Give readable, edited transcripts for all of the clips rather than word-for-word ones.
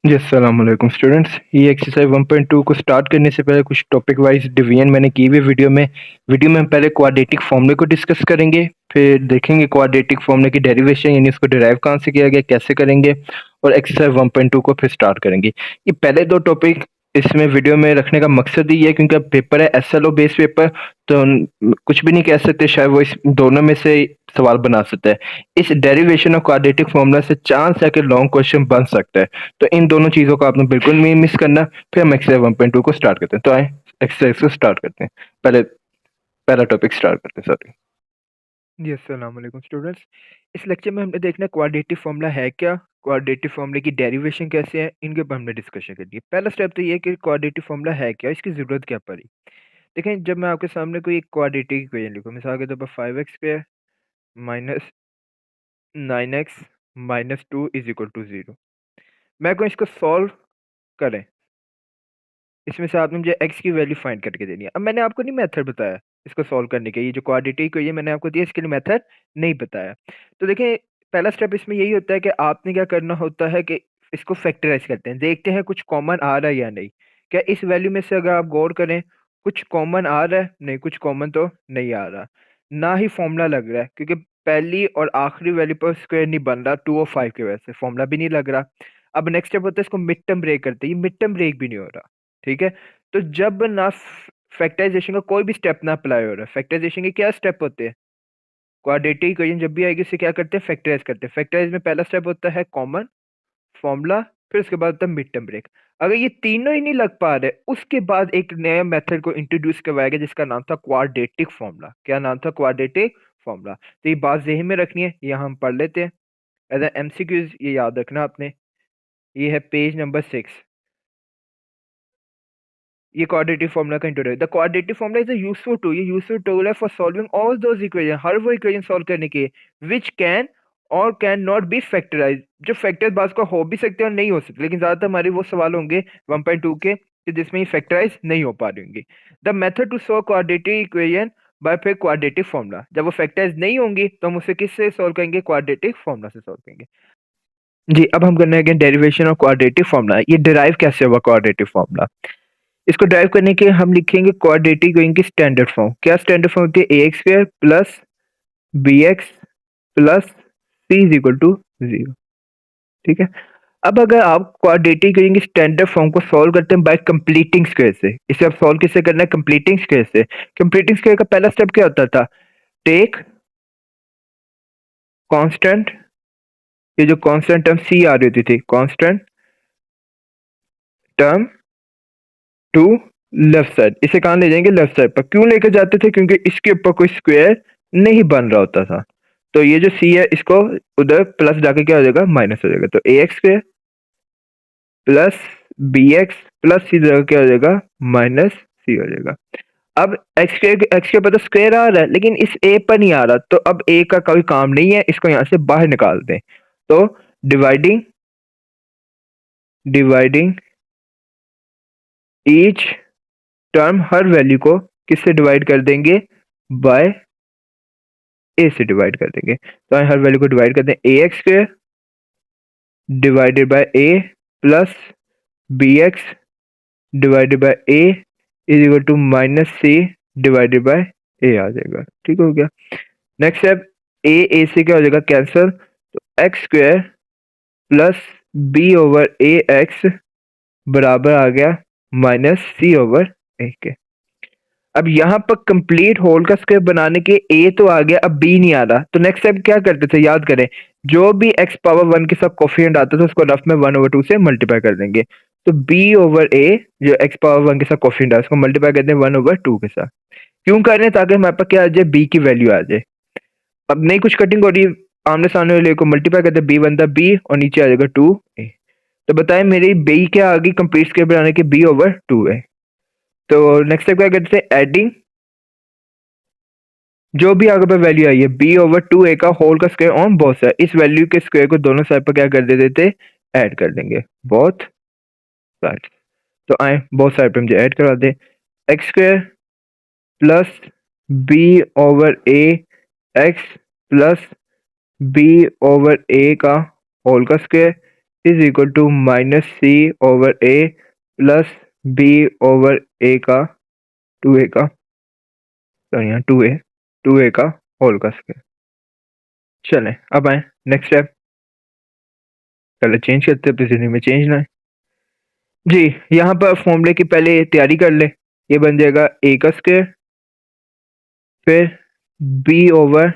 जी, अस्सलामुअलैकुम स्टूडेंट्स। ये एक्सरसाइज 1.2 को स्टार्ट करने से पहले कुछ टॉपिक वाइज डिवीजन मैंने की हुई वीडियो में हम पहले क्वाड्रेटिक फॉर्मूले को डिस्कस करेंगे, फिर देखेंगे क्वाड्रेटिक फॉर्मूले की डेरिवेशन यानी उसको डिराइव कहाँ से किया गया, कैसे करेंगे, और एक्सरसाइज 1.2 को फिर स्टार्ट करेंगे। ये पहले दो टॉपिक इसमें वीडियो में रखने का मकसद ही है क्योंकि अब पेपर है एसएलओ बेस्ड पेपर, तो कुछ भी नहीं कह सकते, शायद वो इस दोनों में से सवाल बना सकता है। इस डेरिवेशन ऑफ क्वाड्रेटिक फॉर्मूला से चांस है कि लॉन्ग क्वेश्चन बन सकता है, तो इन दोनों चीज़ों को आपने बिल्कुल नहीं मिस करना। फिर हम एक्सरसाइज 1.2 को स्टार्ट करते हैं। तो आए एक्सरसाइज को स्टार्ट करते हैं। पहले पहला टॉपिक स्टार्ट करते हैं। सॉरी जी, अस्सलाम वालेकुम स्टूडेंट्स। इस लेक्चर में हमने देखना क्वाड्रेटिक फॉर्मूला है क्या, क्वाड्रेटिक फॉर्मूले की डेरिवेशन कैसे है, इनके ऊपर हमने डिस्कशन करनी है। पहला स्टेप तो ये है कि क्वाड्रेटिक फॉर्मूला है क्या, इसकी ज़रूरत क्या पड़ी। देखें, जब मैं आपके सामने कोई एक क्वाड्रेटिक इक्वेशन लिखूँ, मिसाल के तौर पर 5x² minus 9x minus 2 is equal to 0, मैं कहूँ इसको सॉल्व करें। इसमें से आपने मुझे x की वैल्यू फाइंड करके देनी है। अब मैंने आपको नहीं मेथड बताया इसको सॉल्व करने के, ये जो क्वाड्रेटिक है ये मैंने आपको दिया, इसके लिए मेथड नहीं बताया। तो देखें, पहला स्टेप इसमें यही होता है कि आपने क्या करना होता है कि इसको फैक्टराइज करते हैं, देखते हैं कुछ कॉमन आ रहा है या नहीं। क्या इस वैल्यू में से अगर आप गौर करें कुछ कॉमन आ रहा है? नहीं, कुछ कॉमन तो नहीं आ रहा। ना ही फॉर्मूला लग रहा है क्योंकि पहली और आखिरी वैल्यू पर स्क्वायर नहीं बन रहा 2 और 5 की वजह से, फॉर्मूला भी नहीं लग रहा। अब नेक्स्ट स्टेप होता है इसको मिड टर्म ब्रेक करते हैं, ये मिड टर्म ब्रेक भी नहीं हो रहा। ठीक है, तो जब ना फैक्टराइजेशन का कोई भी स्टेप ना अप्लाई हो रहा है, फैक्टराइजेशन के क्या स्टेप होते हैं, क्वाड्रेटिक इक्वेशन जब भी आएगी इसे क्या करते हैं, फैक्टराइज करते हैं। फैक्टराइज में पहला स्टेप होता है कॉमन फॉर्मूला, फिर उसके बाद होता है मिड टर्म ब्रेक। अगर ये तीनों ही नहीं लग पा रहे, उसके बाद एक नया मेथड को इंट्रोड्यूस करवाया गया जिसका नाम था क्वाड्रेटिक फॉर्मूला। क्या नाम था? Quadratic formula. तो ये बात ज़हन में रखनी है, यहाँ हम पढ़ लेते हैं एज एमसीक्यूज, ये याद रखना आपने। ये है पेज नंबर 6, ये क्वाड्रेटिक फॉर्मूला का introduction. The quadratic formula is a useful tool, ये यूजफुल टूल है for solving all those equation, हर वो इक्वेशन सॉल्व करने के which can or can not be factorise, जो फैक्टराइज बात को हो भी सकते हैं और नहीं हो सकते, लेकिन ज्यादातर हमारे वो सवाल होंगे 1.2 के कि जिसमें ये फैक्टराइज नहीं हो पा रही होंगी। The method to solve quadratic equation by फिर क्वाड्रेटिक फॉर्मूला, जब वो फैक्टराइज नहीं होंगी तो हम उसे किससे सॉल्व करेंगे? क्वाड्रेटिक फॉर्मूला से सॉल्व करेंगे। जी, अब हम करने लगे डेरिवेशन ऑफ क्वाड्रेटिक फॉर्मूला। ये डिराइव कैसे होगा क्वाड्रेटिक फॉर्मूला? इसको ड्राइव करने के हम लिखेंगे क्वाड्रेटिक इक्वेशन की स्टैंडर्ड फॉर्म। क्या स्टैंडर्ड फॉर्म होती है? ax square plus bx plus c is equal to 0। ठीक है, अब अगर आप क्वाड्रेटिक इक्वेशन की स्टैंडर्ड फॉर्म को सॉल्व करते हैं बाय कंप्लीटिंग स्क्वायर से, इसे आप सॉल्व किससे करना है? कंप्लीटिंग स्क्वायर से। कंप्लीटिंग स्क्वायर का पहला स्टेप क्या होता था? टेक कांस्टेंट, ये जो कांस्टेंट टर्म c आ रही होती थी, constant term to left side, इसे कहाँ ले जाएंगे? लेफ्ट साइड पर। क्यों लेकर जाते थे? क्योंकि इसके ऊपर कोई स्क्वायर नहीं बन रहा होता था। तो ये जो सी है इसको उधर प्लस जाके क्या हो जाएगा? माइनस हो जाएगा। तो a x square plus b x plus c जगह क्या हो जाएगा? माइनस सी हो जाएगा। अब एक्स के ऊपर तो स्क्वायर आ रहा है लेकिन इस ए पर नहीं आ रहा, तो अब ए का कोई काम नहीं है, इसको यहां से बाहर निकाल दें। तो डिवाइडिंग डिवाइडिंग ईच टर्म, हर वैल्यू को किससे डिवाइड कर देंगे? बाय ए से डिवाइड कर देंगे। तो हर वैल्यू को डिवाइड कर दें, a x square divided by a plus b x divided by a is equal to minus c divided by a आ जाएगा। ठीक हो गया। नेक्स्ट स्टेप, ए से क्या हो जाएगा? कैंसिल। तो x square plus B over a x बराबर आ गया माइनस सी ओवर ए के। अब यहाँ पर कंप्लीट होल का स्क्वायर बनाने के ए तो आ गया, अब बी नहीं आ रहा। तो नेक्स्ट स्टेप क्या करते थे? याद करें, जो भी एक्स पावर 1 के साथ कोफिशिएंट आता था उसको रफ में 1/2 से मल्टीप्लाई कर देंगे। तो बी ओवर ए जो एक्स पावर 1 के साथ कोफिशिएंट आता है उसको मल्टीप्लाई कर दें 1/2 के साथ। क्यों कर रहे हैं? ताकि हमारे पास क्या आ जाए? बी की वैल्यू आ जाए। अब नहीं कुछ कटिंग हो रही, आमने सामने वाले को मल्टीप्लाई करते बी बनता बी और नीचे आ जाएगा 2a। तो बताएं मेरी बी क्या आ गई कंप्लीट स्क्वायर बनाने के? b/2a। तो नेक्स्ट स्टेप क्या करते हैं? एडिंग जो भी आगे पर वैल्यू आई है b/2a का होल का स्क्वायर ऑन बोथ साइड, इस वैल्यू के स्क्वायर को दोनों साइड पर क्या कर देते थे? ऐड कर देंगे बोथ साइड। तो आए बोथ साइड पे मुझे ऐड करवा दे, x square plus b/a x plus b/a का होल का square is equal to minus c over a plus B over a का 2a का, सॉरी यहाँ 2a का होल का स्क्वायर। चलें अब आए नेक्स्ट स्टेप, पहले चेंज करते हैं, प्रेसिडेंट में चेंज ना है जी। यहाँ पर फॉर्मूले की पहले तैयारी कर ले, ये बन जाएगा a का स्क्वायर फिर b ओवर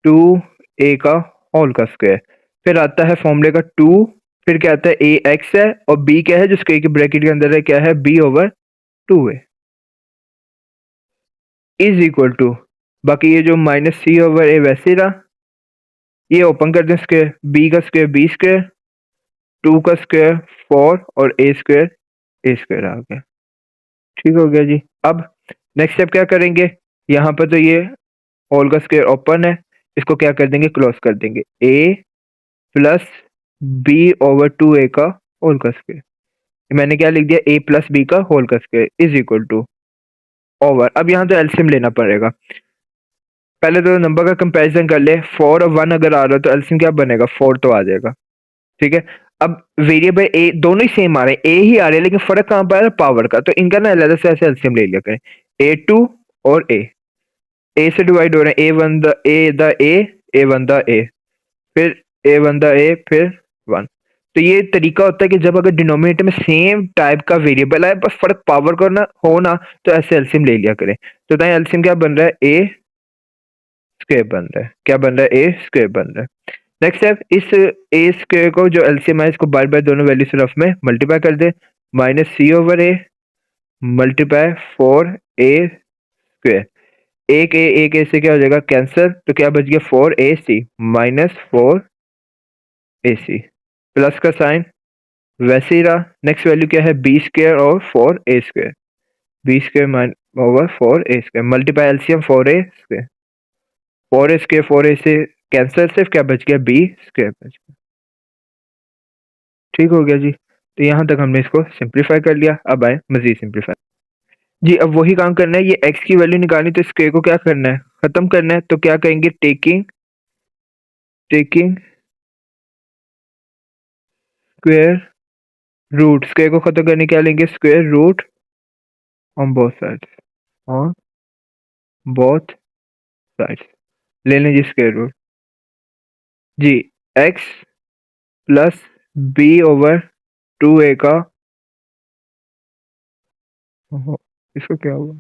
2a का होल का स्क्वायर, फिर आता है फॉर्मूले का 2, फिर क्या आता है a x है और b क्या है जो स्क्वायर की ब्रैकेट के अंदर है, क्या है b over 2a is equal to, बाकी ये जो माइनस सी ओवर ए वैसे ही रहा, ये ओपन कर दें स्क्वायर, b का स्क्वायर b स्क्वायर, 2 का स्क्वायर 4 और a स्क्वायर आ गया। ठीक हो गया जी। अब नेक्स्ट स्टेप क्या करेंगे, यहाँ पर तो ये होल का स्क्वायर ओपन है, इसको क्या कर देंगे क्लोज कर देंगे, a plus B over 2a का होल का स्क्वायर, मैंने क्या लिख दिया a प्लस बी का होल का square is equal to over. अब यहाँ तो एलसीएम लेना पड़ेगा, पहले तो नंबर का कंपैरिजन कर ले, 4 और 1 अगर आ रहा है तो एलसीएम क्या बनेगा 4 तो आ जाएगा। ठीक है, अब वेरिएबल ए दोनों ही सेम आ रहे हैं, ए ही आ रहे हैं लेकिन फर्क कहाँ पर आ रहा है पावर का, तो इनका ना अलग से ऐसे एलसीएम ले लिया करें, a2 और ए से डिवाइड हो रहे हैं, ए वन द ए फिर ए वन द ए फिर 1। तो ये तरीका होता है कि जब अगर डिनोमिनेटर में सेम टाइप का वेरिएबल है बस फर्क पावर का ना हो ना, तो ऐसे एलसीएम ले लिया करें। तो ताकि एलसीएम क्या बन रहा है ए स्क्वायर बन रहा है, क्या बन रहा है ए स्क्वायर बन रहा है। नेक्स्ट स्टेप, इस ए स्क्वायर को जो एलसीएम है इसको बार बार दोनों वैल्यू से रफ में मल्टीप्लाई कर दे, minus c over A multiply 4a square, एक ए से क्या हो जाएगा कैंसर, तो क्या बच गया 4ac माइनस 4ac, प्लस का साइन वैसे ही रहा। नेक्स्ट वैल्यू क्या है बी स्क्वायर और 4a square, B square over 4a square multiply LCM 4a square, 4a square 4a से कैंसर, सिर्फ क्या बच गया बी स्क्वायर बच गया। ठीक हो गया जी। तो यहाँ तक हमने इसको सिंप्लीफाई कर लिया, अब आए मजीद सिंप्लीफाई जी। अब वही काम करना है, ये x की वैल्यू निकालनी, तो स्क्वायर को क्या करना है खत्म करना है, तो क्या कहेंगे टेकिंग स्क्वायर रूट, स्क्वायर को खत्म करने क्या लेंगे square root on both sides, on both sides ले लें जी स्क्वायर रूट जी, x plus B over 2a का, इसको क्या हुआ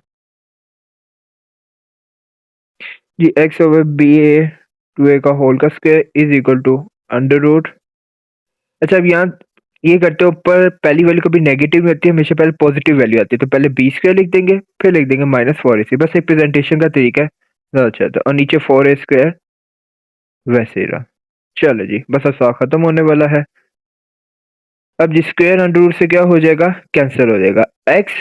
जी, x over B A 2a का होल का square is equal to under root. अच्छा अब यहाँ ये करते हैं, ऊपर पहली वैल्यू कभी नेगेटिव होती है, हमेशा पहले पॉजिटिव वैल्यू आती है, तो पहले बी स्क्वायर लिख देंगे फिर लिख देंगे माइनस 4ac, बस एक प्रेजेंटेशन का तरीका है ज़्यादा अच्छा था, और नीचे 4a स्क्वायर वैसे ही रहा। चलो जी बस अब खत्म होने वाला है। अब जी स्क्वायर अंडर रूट से क्या हो जाएगा कैंसिल हो जाएगा, x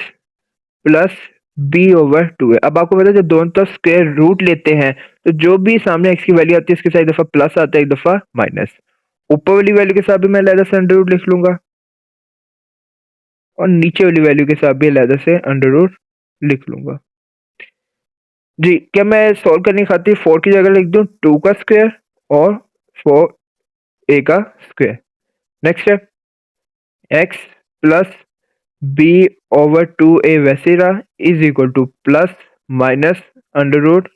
plus B over 2a। अब आपको पता है जब दोनों तरफ स्क्वायर रूट लेते हैं तो जो भी सामने x की वैल्यू आती है इसके साथ एक दफा प्लस आता है एक दफा माइनस, ऊपर वाली वैल्यू के साथ भी मैं अलग से अंडर रूट लिख लूंगा और नीचे वाली वैल्यू के साथ भी अलग से अंडर रूट लिख लूंगा जी। क्या मैं सॉल्व करने खातिर 4 की जगह लिख दूं 2 का स्क्वायर और 4a का स्क्वायर। नेक्स्ट है x plus B over 2a वैसे ही रहा is equal to plus minus under root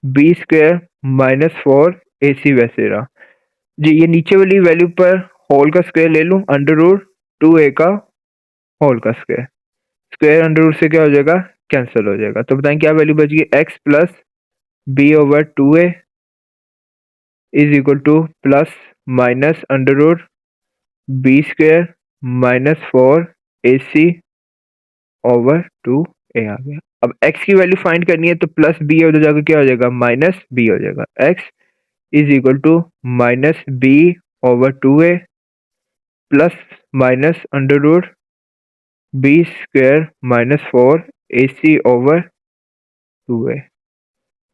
B square minus 4ac वैसे ही रहा जी। ये नीचे वाली वैल्यू पर होल का स्क्वायर ले लूं अंडर रूट 2a का होल का स्क्वायर, स्क्वायर अंडर रूट से क्या हो जाएगा कैंसिल हो जाएगा, तो बताएं क्या वैल्यू बच गई x plus B over 2a is equal to plus minus under root B square minus 4ac over 2a आ गया। अब x की वैल्यू फाइंड करनी है तो प्लस बी उधर जाकर क्या हो जाएगा माइनस बी हो जाएगा, x is equal to minus B over 2a plus minus under root B square minus 4ac over 2a।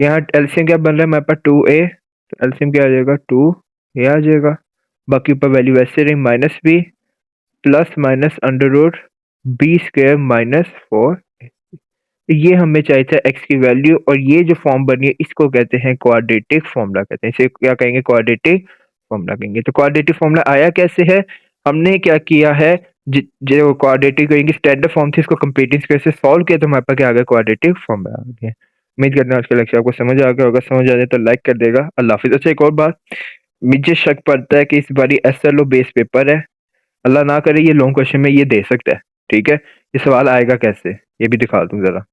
यहाँ एलसीएम क्या बन रहा है हमारे पास 2a, तो एलसीएम क्या आ जाएगा 2a आ जाएगा, बाकी ऊपर वैल्यू वैसे रही minus B plus minus under root B square minus 4। ये हमें चाहिए था x की वैल्यू, और ये जो फॉर्म बनी है इसको कहते हैं क्वाड्रेटिक फॉर्मूला कहते हैं, इसे क्या कहेंगे क्वाड्रेटिक फॉर्मूला कहेंगे। तो क्वाड्रेटिक फॉर्मूला आया कैसे है, हमने क्या किया है, जो क्वाड्रेटिक कहेंगे स्टैंडर्ड फॉर्म थी, इसको कंप्लीटिंग स्क्वायर से सॉल्व किया तो हमारे पास क्या आ गया, क्वाड्रेटिक फॉर्मूला आ गया। उम्मीद करते हैं आज का लेक्चर आपको समझ आ गया होगा, समझ आ जाए तो लाइक कर देगा। अल्लाह हाफिज। अच्छा, एक और बात, मुझे शक पड़ता है कि इस बारी एसएलओ बेस पेपर है, अल्लाह ना करे ये लॉन्ग क्वेश्चन में ये दे सकता है, ठीक है। ये सवाल आएगा कैसे ये भी दिखा दूं जरा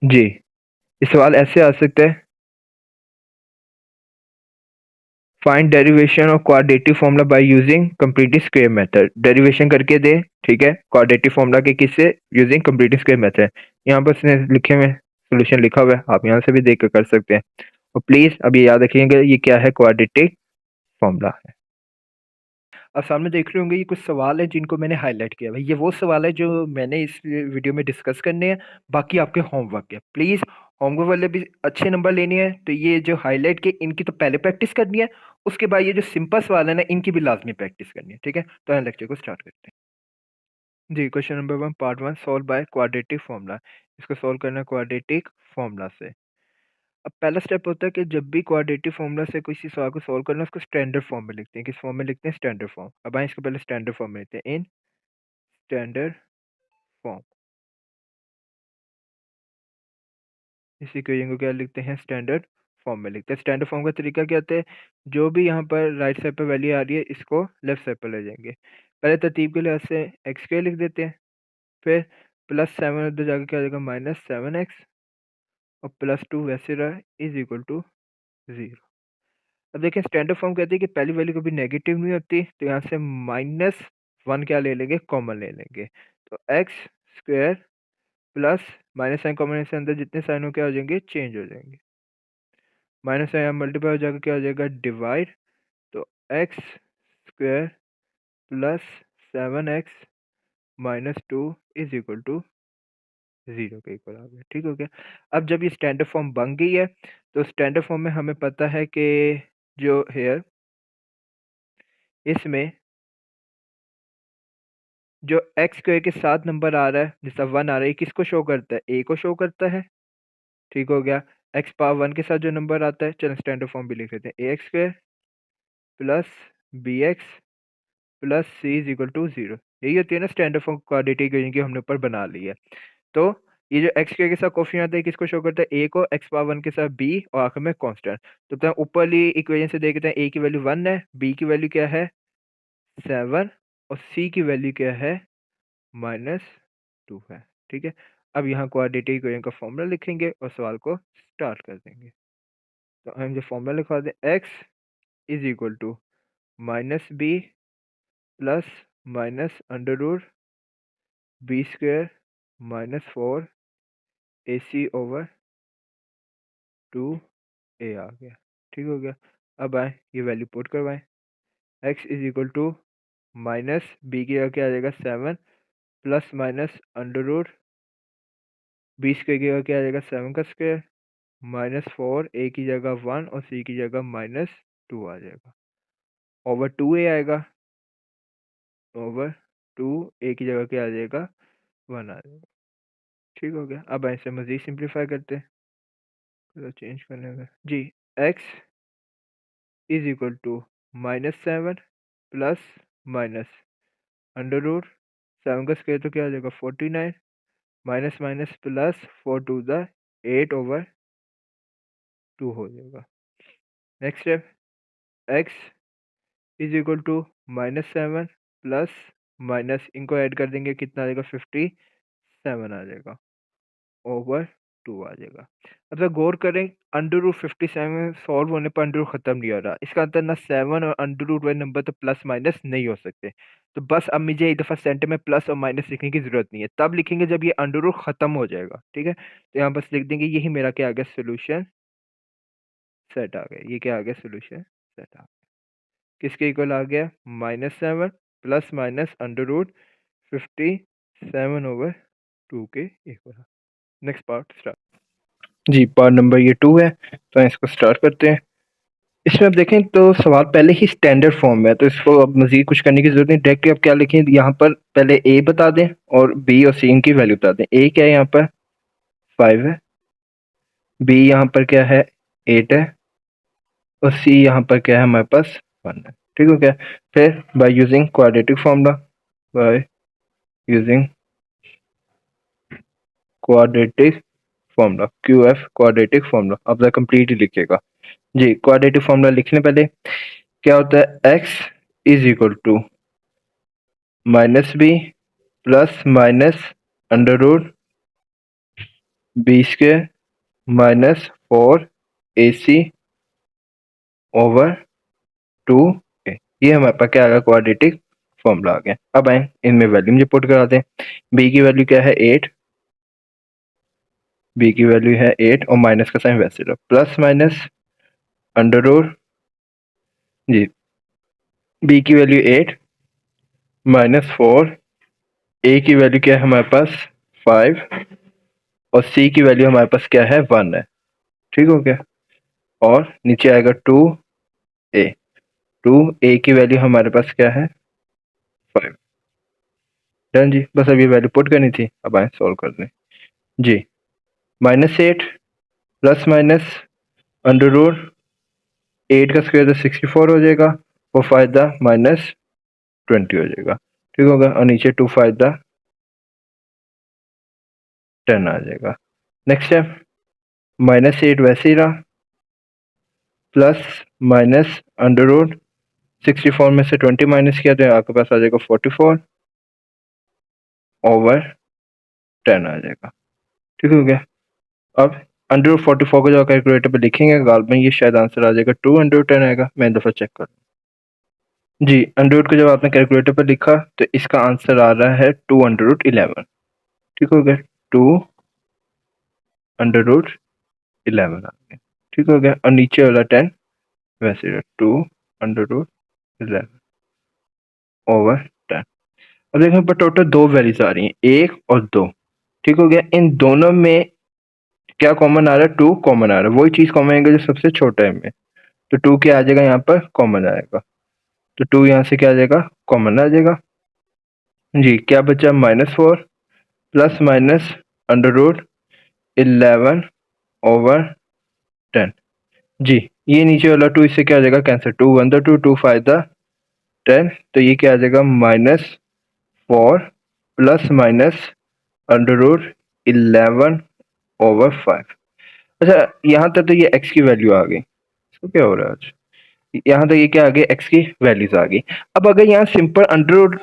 जी। ये सवाल ऐसे आ सकता है, find derivation of quadratic formula by using completing square method. Derivation करके दे, ठीक है, क्वाड्रेटिक फॉर्मूला के किससे, यूजिंग कंप्लीटिंग स्क्वायर मेथड। यहाँ पर इसने लिखे हुए सोल्यूशन लिखा हुआ है, आप यहाँ से भी देख कर सकते हैं। और प्लीज अब ये याद रखिएगा ये क्या है, क्वाड्रेटिक फॉर्मूला है। अब सामने देख रहे होंगे ये कुछ सवाल है जिनको मैंने हाईलाइट किया है, ये वो सवाल है जो मैंने इस वीडियो में डिस्कस करने हैं। बाकी आपके होमवर्क है, प्लीज होमवर्क वाले भी अच्छे नंबर लेने हैं, तो ये जो हाईलाइट के इनकी तो पहले प्रैक्टिस करनी है, उसके बाद ये जो सिंपल सवाल है ना इनकी भी लाजमी प्रैक्टिस करनी है, ठीक है। तो हम लेक्चर को स्टार्ट करते हैं जी। Question number 1 part 1, solve by quadratic formula. इसको सॉल्व करना है क्वाड्रेटिक फॉर्मूला से। अब पहला स्टेप होता है कि जब भी क्वाड्रेटिक फॉर्मूला से किसी सवाल को सॉल्व करना है उसको स्टैंडर्ड फॉर्म में लिखते हैं। किस फॉर्म में लिखते हैं, स्टैंडर्ड फॉर्म। अब आए इसको पहले स्टैंडर्ड फॉर्म में लिखते हैं, इन स्टैंडर्ड फॉर्म। इसी इक्वेशन को क्या लिखते हैं, स्टैंडर्ड फॉर्म में लिखते हैं। स्टैंडर्ड फॉर्म का तरीका क्या होता है, जो भी यहाँ पर राइट साइड पर वैल्यू आ रही है इसको लेफ्ट साइड पर ले जाएंगे। पहले तरतीब के लिहाज से एक्स स्क्वायर लिख देते हैं, फिर +7 उधर जाके क्या हो जाएगा, -7x, और +2 वैसे रहा इज इक्वल टू 0। अब देखिए स्टैंडर्ड फॉर्म कहती है कि पहली वैल्यू कभी नेगेटिव नहीं होती, तो यहाँ से -1 क्या ले लेंगे, कॉमन ले लेंगे। तो x square plus minus sign common से अंदर जितने साइन हो क्या हो जाएंगे, चेंज हो जाएंगे। माइनस साइन मल्टीप्लाई हो जाएगा, क्या हो जाएगा, डिवाइड। तो x square +7x -2 is equal to 0 के इक्वल आ गया, ठीक हो गया। अब जब ये स्टैंडर्ड फॉर्म बन गई है, तो स्टैंडर्ड फॉर्म में हमें पता है कि जो हेयर इसमें जो एक्स स्क्वायर के साथ नंबर आ रहा है, जैसा 1 आ रहा है, किसको शो करता है, ए को शो करता है, ठीक हो गया। एक्स पावर 1 के साथ जो नंबर आता है, चलो स्टैंडर्ड फॉर्म भी लिख लेते हैं, a x square plus b x plus c is equal to 0। यही होती है ना स्टैंडर्ड फॉर्म क्वाड्रेटिक इक्वेशन की हमने ऊपर बना ली है। तो ये जो एक्स स्क्वायर के साथ कोफिशिएंट आता है किसको शो करता है, ए को, एक्स पावर 1 के साथ बी, और आखिर में कांस्टेंट। तो ऊपरली इक्वेशन से देखते हैं, ए की वैल्यू 1 है, बी की वैल्यू क्या है 7, और सी की वैल्यू क्या है -2 है, ठीक है। अब यहाँ क्वाड्रेटिक इक्वेशन का फॉर्मूला लिखेंगे और सवाल को स्टार्ट कर देंगे। तो हम जो फॉर्मूला लिखवा दें, X is equal to -b plus minus under root B square -4ac/2a आ गया, ठीक हो गया। अब आए ये वैल्यू पुट करवाएं, x is equal to minus B की जगह क्या आ जाएगा 7 plus minus under root B square की जगह क्या आ जाएगा 7 का स्क्वायर -4, ए की जगह 1 और सी की जगह -2 आ जाएगा, ओवर 2a आएगा, ओवर 2a की जगह क्या आ जाएगा 1 आ जाएगा, ठीक हो गया। अब ऐसे मज़ीद सिंप्लीफाई करते हैं, तो चेंज करने का जी, x is equal to -7 plus minus under root 7 का स्क्वायर तो क्या आ जाएगा 49, minus minus plus 4 to the 8 over 2 हो जाएगा। Next step, x is equal to -7 plus minus इनको ऐड कर देंगे, कितना आ जाएगा 57 आ जाएगा, ओवर 2 आ जाएगा। अब तो गौर करें, अंडर रूट 57 सॉल्व होने पर अंडर रूट खत्म नहीं हो रहा, इसका अंतर ना 7 और अंडर रूट वाले नंबर तो प्लस माइनस नहीं हो सकते। तो बस अब मुझे एक दफ़ा सेंटर में प्लस और माइनस लिखने की जरूरत नहीं है, तब लिखेंगे जब ये अंडर रूट खत्म हो जाएगा, ठीक है। तो यहाँ बस लिख देंगे, यही मेरा क्या आ गया, सोल्यूशन सेट आ गया। ये क्या आ गया, सोल्यूशन सेट आ गया। किसके इक्वल आ गया, -7 प्लस माइनस अंडर रूट 57/2 के इक्वल। नेक्स्ट पार्ट स्टार्ट जी। पार्ट नंबर ये 2 है, तो इसको स्टार्ट करते हैं। इसमें आप देखें तो सवाल पहले ही स्टैंडर्ड फॉर्म में है, तो इसको अब मजीद कुछ करने की जरूरत नहीं, डायरेक्टली आप क्या लिखें, यहाँ पर पहले ए बता दें और बी और सी की वैल्यू बता दें। ए क्या है यहाँ पर 5 है, बी यहाँ पर क्या है 8 है, और सी यहाँ पर क्या है हमारे पास 1 है। ठीक हो गया। फिर by using quadratic formula, by using quadratic formula, Q F quadratic formula, आप कंप्लीट ही लिखिएगा जी। क्वाड्रेटिक फॉर्मूला लिखने पहले क्या होता है, x is equal to minus B plus minus under root B square minus 4ac over 2a। ये हमारे पास क्या आ गया, क्वाड्रेटिक फॉर्मूला आ गया। अब आए इनमें वैल्यू मुझे पुट करा दें। बी की वैल्यू क्या है 8, बी की वैल्यू है 8 और माइनस का साइन वैसे रहा, प्लस माइनस अंडर रूट जी, बी की वैल्यू 8 माइनस 4, ए की वैल्यू क्या है हमारे पास 5 और सी की वैल्यू हमारे पास क्या है 1 है। ठीक हो गया। और नीचे आएगा 2a, 2a की वैल्यू हमारे पास क्या है 5। डन जी, बस अभी वैल्यू पुट करनी थी। अब आए सॉल्व कर दें जी। -8 प्लस माइनस अंडर रूट 8 का स्क्वायर तो 64 हो जाएगा और फायदा -20 हो जाएगा। ठीक होगा। और नीचे 2 फायदा 10 आ जाएगा। नेक्स्ट है -8 वैसे ही रहा, प्लस माइनस अंडर रूट 64 में से 20 माइनस किया तो आपके पास आ जाएगा 44 ओवर 10 आ जाएगा। ठीक हो गया। अब अंडर रूट 44 को जब कैलकुलेटर पे लिखेंगे गाल में ये शायद आंसर आ जाएगा 2/10 आएगा। मैं दफ़ा चेक कर जी। अंडर रूट को जब आपने कैलकुलेटर पर लिखा तो इसका आंसर आ रहा है 2/11। ठीक हो गया। 2/11 आ गया। ठीक हो गया। और नीचे वाला 10 वैसे 2/11 ओवर 10। अब देखो पर टोटल दो वैल्यूज आ रही हैं, 1 और 2। ठीक हो गया। इन दोनों में क्या कॉमन आ रहा है, 2 कॉमन आ रहा है। वही चीज कॉमन आएगा जो सबसे छोटा है में, तो 2 क्या आ जाएगा यहाँ पर कॉमन आएगा, तो 2 यहाँ से क्या आ जाएगा कॉमन आ जाएगा जी। क्या बचा -4 plus minus under root 11 over 10 जी। ये नीचे वाला 2 इससे क्या आ जाएगा कैंसिल, 2 1 2 2 5 10, तो ये क्या आ जाएगा -4 plus minus under root 11 over 5। अच्छा यहाँ तक तो ये x की वैल्यू आ गई। तो क्या हो रहा है आज, यहाँ तक ये क्या आ गई, x की वैल्यूज आ गई। अब अगर यहाँ सिंपल अंडर रूट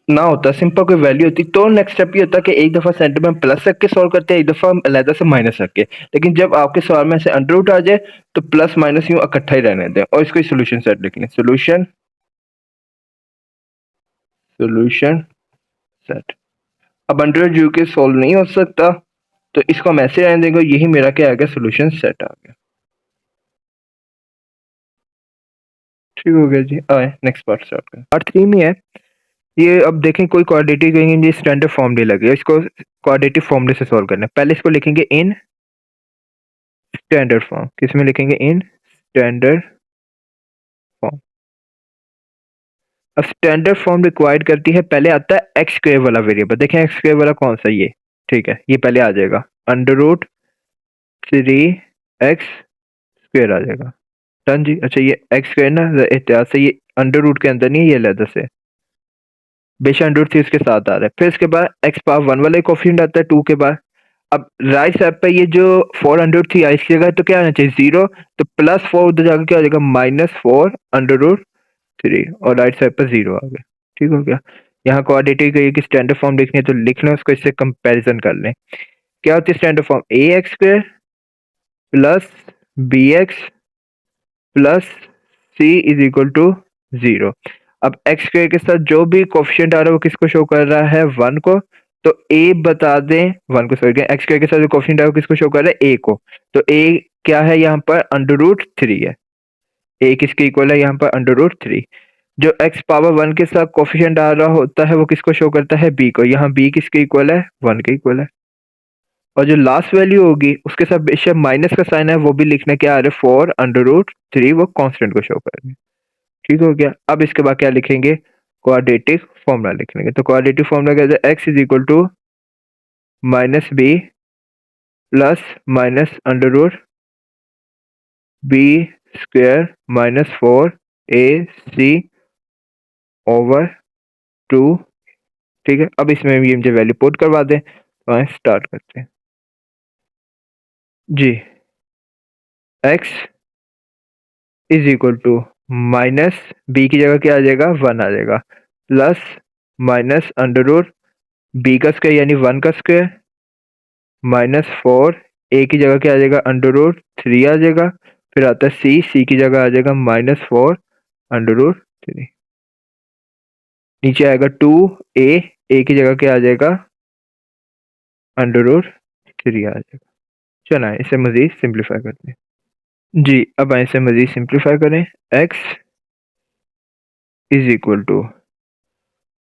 ना होता, सिंपल कोई वैल्यू होती, तो नेक्स्ट स्टेप ये होता कि एक दफा सेंटर में प्लस रख के सॉल्व करते हैं, एक दफा अलहदा से माइनस रख के। लेकिन जब आपके सवाल में से अंडर रूट आ जाए तो प्लस माइनस यूं इकट्ठा ही रहने दें और इसको सोल्यूशन सेट लिख लें, सोल्यूशन सेट। अब अंडर रूट यू के सॉल्व नहीं हो सकता तो इसको हम ऐसे रहने देंगे, यही मेरा क्या आ गया सोल्यूशन सेट आ गया। ठीक हो गया जी। आए नेक्स्ट पार्ट स्टार्ट करें। पार्ट 3 में है ये। अब देखें कोई क्वाड्रेटिक कहेंगे स्टैंडर्ड फॉर्मूले लगे, इसको क्वाड्रेटिक फॉर्मूले से सॉल्व करना है। पहले इसको लिखेंगे इन स्टैंडर्ड फॉर्म, किसमें लिखेंगे इन स्टैंडर्ड फॉर्म। अब स्टैंडर्ड फॉर्म रिक्वायर्ड करती है, पहले आता है एक्स स्क्वायर वाला वेरिएबल। देखें एक्स स्क्वायर वाला कौन सा, ये ठीक है, ये पहले आ जाएगा अंडर रूट 3x स्क्वायर आ जाएगा। डन जी। अच्छा ये एक्स स्क्वायर ना एहतियात से ये अंडर रूट के अंदर नहीं है, ये अलग से बेशक अंडर रूट 3 इसके साथ आ रहा है। फिर इसके बाद एक्स पावर 1 वाला कोफिशिएंट आता है 2 के बाद। अब राइट साइड पे ये जो 400 थी इसकी जगह तो क्या आना चाहिए 0, तो +4 उधर जाकर क्या हो जाएगा -4/3 और राइट साइड पर 0 आ गया। ठीक हो गया। यहाँ क्वाड्रेटिक की स्टैंडर्ड फॉर्म लिखनी है तो लिख लें, उसको इससे कंपैरिजन कर लें। क्या होती है standard form, ax² plus bx plus c is equal to 0। अब x² के साथ जो भी कोफिशिएंट आ रहा है वो किसको शो कर रहा है 1 को, तो a बता दें 1 को, सॉरी x² के साथ जो कोफिशिएंट आ रहा है वो किसको शो कर रहा है a को, तो a क्या है यहाँ पर √3 है। a किसके इक्वल है यहाँ पर √3। जो x पावर 1 के साथ कोफिशिएंट आ रहा होता है वो किसको शो करता है b को, यहाँ b किसके इक्वल है 1 के इक्वल है। और जो लास्ट वैल्यू होगी उसके साथ बेशक माइनस का साइन है वो भी लिखना, क्या आ रहा है 4/3, वो कांस्टेंट को शो कर रहे हैं। ठीक हो गया। अब इसके बाद क्या लिखेंगे, क्वाड्रेटिक फॉर्मूला लिख लेंगे। तो क्वाड्रेटिक फॉर्मूला क्या है, x is equal to -b plus minus under root b square minus 4ac over 2। ठीक है, अब इसमें भी मुझे वैल्यू पुट करवा दें तो स्टार्ट करते हैं जी। x is equal to minus B की जगह क्या आ जाएगा 1 आ जाएगा, plus minus under root B का स्क्वायर यानी 1 का स्क्वायर माइनस 4 ए की जगह क्या आ जाएगा अंडर रूट 3 आ जाएगा, फिर आता है सी की जगह आ जाएगा -4 अंडर रूट 3, नीचे आएगा 2 ए की जगह क्या आ जाएगा अंडर रूट 3 आ जाएगा। चलो इसे मजीद सिंप्लीफाई करते हैं जी। अब इसे मजीद सिंप्लीफाई करें, x is equal to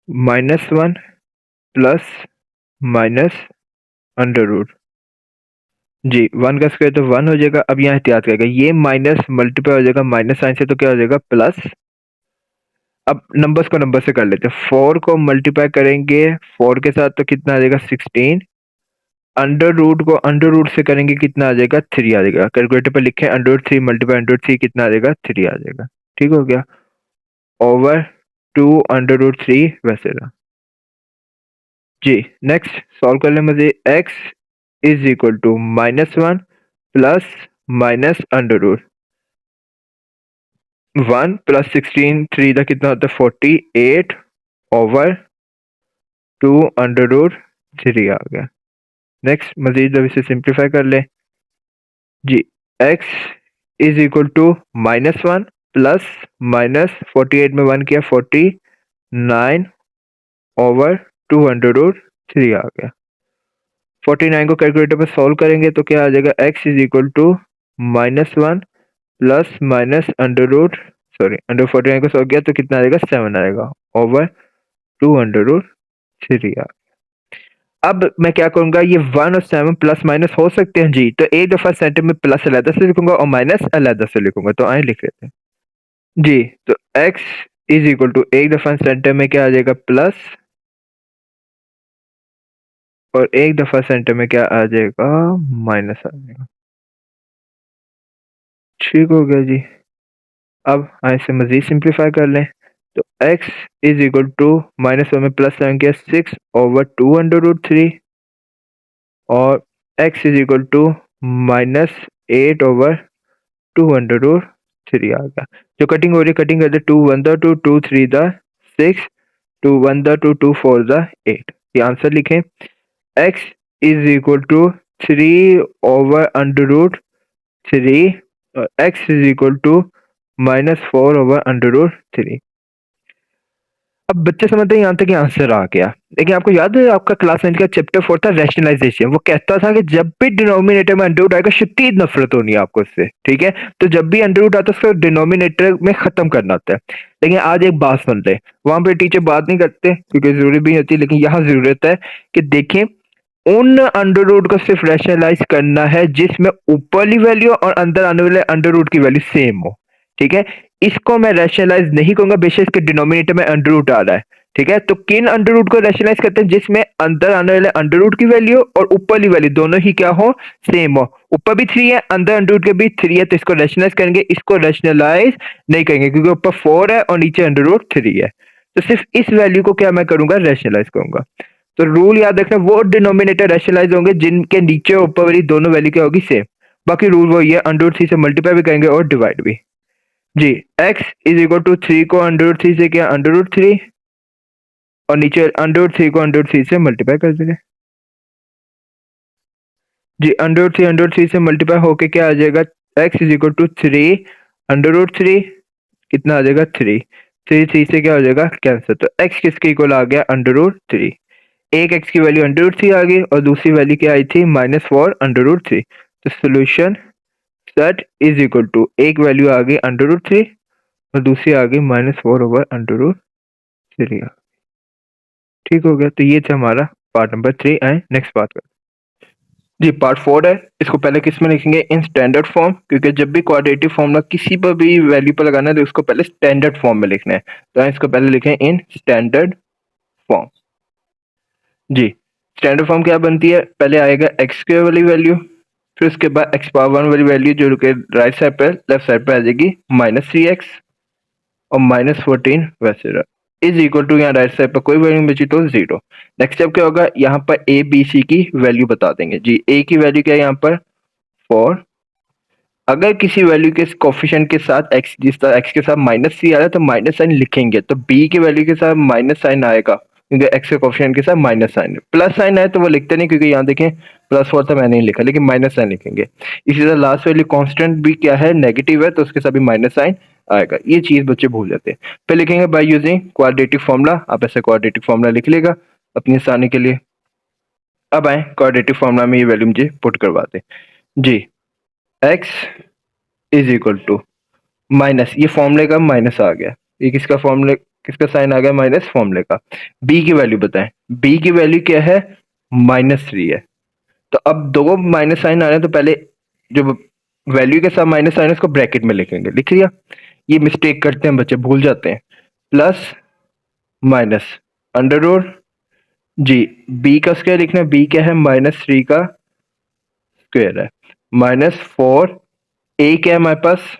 -1 plus minus under root जी, 1 का स्क्वायर तो 1 हो जाएगा। अब यहाँ एहतियात करेगा, ये माइनस मल्टीप्लाई हो जाएगा माइनस साइन से तो क्या हो जाएगा प्लस। अब नंबर्स को नंबर से कर लेते हैं, 4 को मल्टीप्लाई करेंगे 4 के साथ तो कितना आ जाएगा 16, अंडर रूट को अंडर रूट से करेंगे कितना आ जाएगा 3 आ जाएगा। कैलकुलेटर पर लिखे under root 3 multiply under root 3 कितना आ जाएगा 3 आ जाएगा। ठीक हो गया, ओवर 2 अंडर रूट 3 वैसे रहा जी। नेक्स्ट सॉल्व कर ले मुझे, x is equal to -1 plus minus under root 1 plus 16 3 का कितना होता है 48 ओवर 2 अंडर रूट 3 आ गया। नेक्स्ट मजीद अब इसे सिंप्लीफाई कर ले जी। x is equal to -1 plus minus 48 में 1 किया 49 ओवर 2 अंडर रूट 3 आ गया। 49 को कैलकुलेटर पर सॉल्व करेंगे तो क्या आ जाएगा, x is equal to -1 plus minus under root under 49 को सॉल्व किया तो कितना आएगा 7 आएगा ओवर 2 अंडर रूट 3 आ। अब मैं क्या करूंगा, ये 1 और 7 प्लस माइनस हो सकते हैं जी, तो एक दफा सेंटर में प्लस अलग से लिखूंगा और माइनस अलग से लिखूंगा, तो आए लिख लेते हैं जी। तो x इज इक्वल टू एक दफा सेंटर में क्या आ जाएगा प्लस और एक दफा सेंटर में क्या आ जाएगा माइनस आ जाएगा। ठीक हो गया जी। अब इसे मजीद सिंप्लीफाई कर लें तो x इज इक्वल टू -1 में प्लस 7 किया 6 ओवर 2 अंडर रूट 3 और x is equal to -8 over 2 under root 3 आ गया। जो कटिंग हो रही है कटिंग करते 2 1 द 2 2 3 द 6 2 1 द 2 2 4 द 8। ये आंसर लिखें, x is equal to 3 over under root 3 और x is equal to -4 over under root 3। अब बच्चे समझते हैं यहाँ तक आंसर आ गया, लेकिन आपको याद है आपका क्लास 9 का चैप्टर 4 था रैशनलाइजेशन, वो कहता था कि जब भी डिनोमिनेटर में अंडर रूट आएगा शदीद नफरत होनी है आपको उससे, ठीक है। तो जब भी अंडर रूट आता है उसको डिनोमिनेटर में खत्म करना होता है। लेकिन आज एक बात सुन ले, वहां पे टीचर बात नहीं करते क्योंकि जरूरी भी होती है, लेकिन यहाँ जरूरत है कि देखें उन अंडर रूट को सिर्फ रैशनलाइज करना है जिसमें ऊपरली वैल्यू और अंदर आने वाले अंडर रूट की वैल्यू सेम हो, ठीक है। इसको मैं रैशनलाइज नहीं कहूंगा बेशक इसके डिनोमिनेटर में अंडर रूट आ रहा है, ठीक है। तो किन अंडर रूट को रैशनलाइज करते हैं, जिसमें अंदर आने वाले अंडर रूट की वैल्यू और ऊपरली वैल्यू दोनों ही क्या हो सेम हो, ऊपर भी 3 है अंदर अंडर रूट के भी 3 है, तो इसको रैशनलाइज करेंगे। इसको रैशनलाइज नहीं करेंगे क्योंकि ऊपर 4 है और नीचे अंडर रूट 3 है, तो सिर्फ इस वैल्यू को क्या मैं करूंगा रैशनलाइज करूंगा। तो रूल याद रखना, वो डिनोमिनेटर रैशनलाइज होंगे जिनके नीचे और ऊपर वाली दोनों वैल्यू क्या होगी सेम। बाकी रूल वही है, अंडर रूट 3 से मल्टीप्लाई भी करेंगे और डिवाइड भी जी। x इज इक्वल टू 3 को अंडर रूट 3 से क्या अंडर रूट 3 और नीचे अंडर रूट 3 को अंडर रूट 3 से मल्टीप्लाई कर देंगे जी। अंडर रूट 3 से मल्टीप्लाई होके क्या आ जाएगा, x is equal to 3 under root 3 कितना आ जाएगा 3 3 3 से क्या हो जाएगा कैंसिल, तो x किसके इक्वल आ गया अंडर रूट 3। एक x की वैल्यू अंडर रूट 3 आ गई और दूसरी वैल्यू क्या आई थी -4 अंडर रूट 3। तो solution set is equal to एक वैल्यू आ गई अंडर रूट 3 और दूसरी आ गई -4 ओवर अंडर रूट 3। ठीक हो गया, तो ये था हमारा पार्ट नंबर 3। आए नेक्स्ट बात करते जी। पार्ट 4 है, इसको पहले किस में लिखेंगे इन स्टैंडर्ड फॉर्म, क्योंकि जब भी क्वाड्रेटिक फॉर्मूला किसी पर भी वैल्यू पर लगाना है तो उसको पहले स्टैंडर्ड फॉर्म में लिखना है, तो इसको पहले लिखें इन स्टैंडर्ड फॉर्म जी। स्टैंडर्ड फॉर्म क्या बनती है, पहले आएगा एक्स स्क्वायर वाली वैल्यू, फिर उसके बाद एक्स पावर 1 वाली वैल्यू जो के राइट साइड पे लेफ्ट साइड पे आ जाएगी -3x और -14 वैसे रहा इज इक्वल टू यहाँ राइट साइड पर कोई वैल्यू बची तो 0। नेक्स्ट स्टेप क्या होगा, यहाँ पर ए बी सी की वैल्यू बता देंगे जी। ए की वैल्यू क्या है यहाँ पर 4। अगर किसी वैल्यू के कोफिशिएंट के साथ एक्स जिस तरह एक्स के साथ -3 आ रहा है तो माइनस साइन लिखेंगे, तो बी की वैल्यू के साथ माइनस साइन आएगा क्योंकि एक्स के कोफिशिएंट के साथ माइनस साइन है। प्लस साइन आए तो वो लिखते नहीं क्योंकि यहाँ देखें +4 था मैंने नहीं लिखा, लेकिन माइनस साइन लिखेंगे। इसी तरह लास्ट वैल्यू कांस्टेंट भी क्या है नेगेटिव है तो उसके साथ भी माइनस साइन आएगा। ये चीज बच्चे भूल जाते हैं। फिर लिखेंगे बाय यूजिंग क्वाड्रेटिक फॉर्मूला। आप ऐसे क्वाड्रेटिक फॉर्मूला लिख लेगा अपनी आसानी के लिए। अब आए क्वाड्रेटिक फॉर्मूला में ये वैल्यू मुझे पुट करवाते जी। X is equal to minus, ये फॉर्मूले का माइनस आ गया, ये किसका फॉर्मूले किसका साइन आ गया माइनस फॉर्मूले का। बी की वैल्यू बताएं, बी की वैल्यू क्या है -3 है। तो अब दो माइनस साइन आ रहे हैं तो पहले जो वैल्यू के साथ माइनस साइन है उसको ब्रैकेट में लिखेंगे। लिख लिया, ये मिस्टेक करते हैं बच्चे, भूल जाते हैं। प्लस माइनस अंडर रूट जी, बी का स्क्वायर लिखना है, बी क्या है -3 का स्क्वायर है -4। ए क्या है हमारे पास,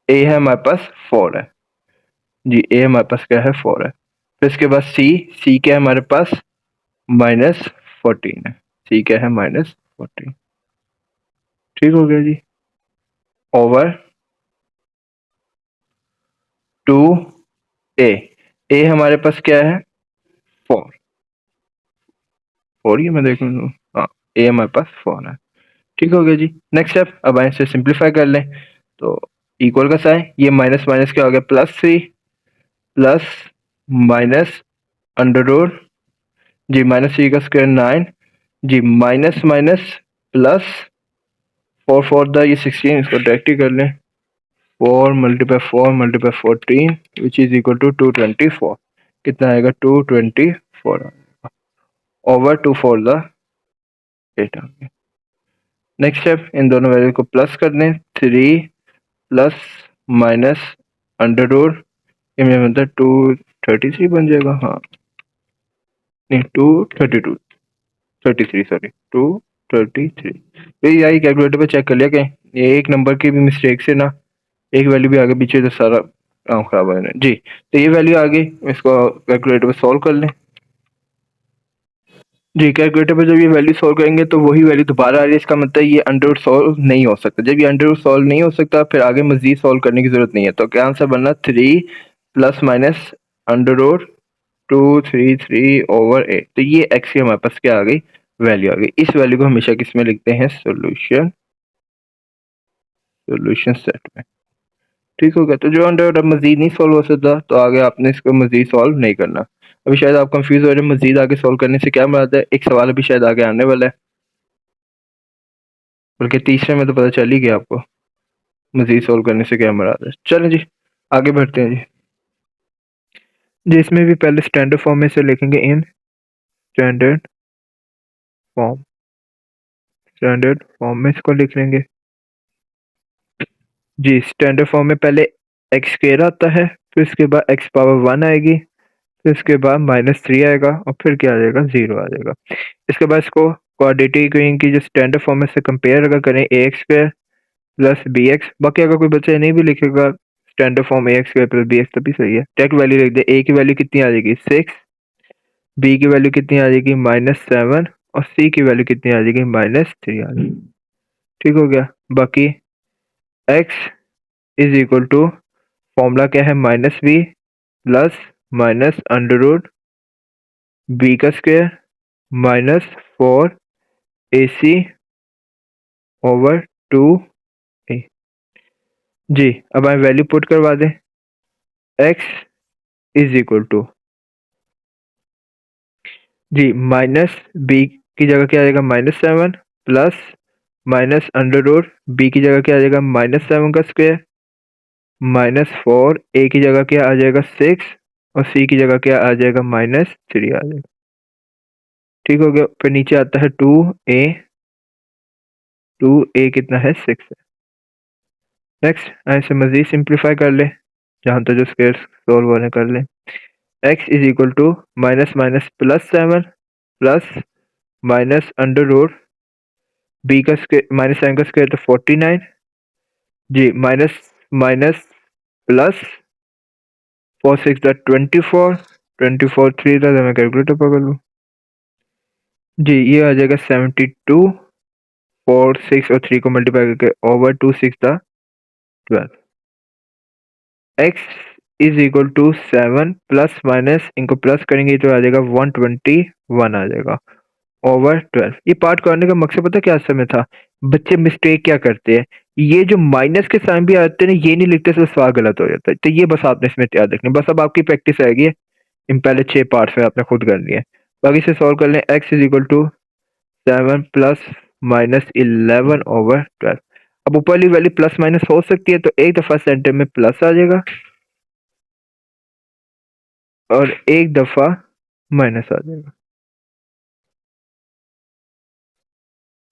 ए है हमारे पास 4 है जी, ए हमारे पास क्या है 4 है। फिर इसके बाद सी, सी क्या है हमारे पास -14 है, सी क्या है -14। ठीक हो गया जी। ओवर 2 ए, ए हमारे पास क्या है 4, 4 ही मैं देख लूँ, हाँ ए हमारे पास 4 है। ठीक हो गया जी। नेक्स्ट स्टेप, अब आए इसे सिंप्लीफाई कर लें तो इक्वल का साइन, ये माइनस माइनस क्या हो गया +3 प्लस माइनस अंडर रूट जी -3 का स्क्वायर 9 जी, माइनस माइनस प्लस 4 4 द ये 16, इसको डायरेक्ट ही कर लें। 4 multiply 4 multiply 14 which is equal to 224। कितना आएगा 224 ओवर 2 4 द 8 आ गया। नेक्स्ट स्टेप, इन दोनों वैल्यू को प्लस कर दें, 3 प्लस माइनस अंडर रूट, ये मेरा मतलब 233 बन जाएगा, हाँ नहीं 232 33 सॉरी 233। तो यही कैलकुलेटर पे चेक कर लिया कि ये एक नंबर की भी मिस्टेक से ना एक वैल्यू भी आगे पीछे तो सारा काम खराब हो जाना जी। तो ये वैल्यू आ गई, इसको कैलकुलेटर पे सॉल्व कर लें जी। कैलकुलेटर पे जब ये वैल्यू सॉल्व करेंगे तो वही वैल्यू दोबारा आ रही है, इसका मतलब ये अंडर रूट सॉल्व नहीं हो सकता। जब ये अंडर रूट सॉल्व नहीं हो सकता फिर आगे मजीद सॉल्व करने की जरूरत नहीं है। तो क्या आंसर बनना 3 plus minus under root 233 over 8। तो ये एक्स की हमारे पास क्या आ गई वैल्यू आ गई। इस वैल्यू को हमेशा किस में लिखते हैं सोल्यूशन सेट में। ठीक हो गया। तो जो अंडर अब मजीद नहीं सॉल्व हो सकता तो आगे आपने इसको मजीद सॉल्व नहीं करना। अभी शायद आप कंफ्यूज हो रहे हैं मजीद आगे सॉल्व करने से क्या मुराद है, एक सवाल अभी शायद आगे आने वाला है, बल्कि तीसरे में तो पता चल ही गया आपको मजीद सॉल्व करने से क्या मुराद है। चलें जी आगे बढ़ते हैं जी। जी इसमें भी पहले स्टैंडर्ड फॉर्म में से लिखेंगे, इन स्टैंडर्ड फॉर्म, स्टैंडर्ड फॉर्म में इसको लिख लेंगे जी। स्टैंडर्ड फॉर्म में पहले एक्स स्क्वायर आता है, फिर उसके बाद एक्स पावर 1 आएगी, फिर उसके बाद -3 आएगा और फिर क्या आ जाएगा 0 आ जाएगा। इसके बाद इसको क्वाड्रेटिक की जो स्टैंडर्ड फॉर्म में से कंपेयर अगर करें a x square plus b x, बाकी अगर कोई बच्चा नहीं भी लिखेगा standard form a x square plus b x तो भी सही है। टेक वैल्यू लिख दे, ए की वैल्यू कितनी आ जाएगी 6, बी की वैल्यू कितनी आ जाएगी -7 और सी की वैल्यू कितनी आ जाएगी -3 आ जाएगी। ठीक हो गया। बाकी x is equal to formula क्या है -b plus minus under root B का स्क्वायर -4 AC ओवर 2a जी। अब मैं वैल्यू पुट करवा दें, x इज इक्वल टू जी -b की जगह क्या आ जाएगा -7 plus minus under root b की जगह क्या आ जाएगा -7 का स्क्वायर -4 ए की जगह क्या आ जाएगा 6 और सी की जगह क्या आ जाएगा -3 आ जाएगा। ठीक हो गया। फिर नीचे आता है 2a कितना है 6 है। नेक्स्ट ऐसे मजीद सिंप्लीफाई कर ले, जहां तक जो स्क्वायर सोल्व होने कर ले। x is equal to minus minus +7 plus minus under root B का स्क्वायर माइनस साइन का स्क्वायर तो 49 जी, माइनस माइनस प्लस 4 6 द 24 24 3 था, मैं कैलकुलेटर पकड़ लूँ जी, ये आ जाएगा 72 4 6 और 3 को मल्टीप्लाई करके ओवर 2 6 था 12 x is equal to 7 plus minus इनको प्लस करेंगे तो आ जाएगा 121 आ जाएगा ओवर 12। ये पार्ट करने का मकसद पता क्या समय था? बच्चे मिस्टेक क्या करते हैं, ये जो माइनस के साइन भी आते हैं ना, ये नहीं लिखते तो सवाल गलत हो जाता है। तो ये बस आपने इसमें याद रखना, बस अब आपकी प्रैक्टिस आएगी इन पहले 6 पार्ट्स में आपने खुद करनी है। बाकी से सॉल्व कर लें। x is equal to 7 plus minus 11 over 12। अब ऊपर वाली वैल्यू प्लस माइनस हो सकती है, तो एक दफा सेंटर में प्लस आ जाएगा और एक दफा माइनस आ जाएगा।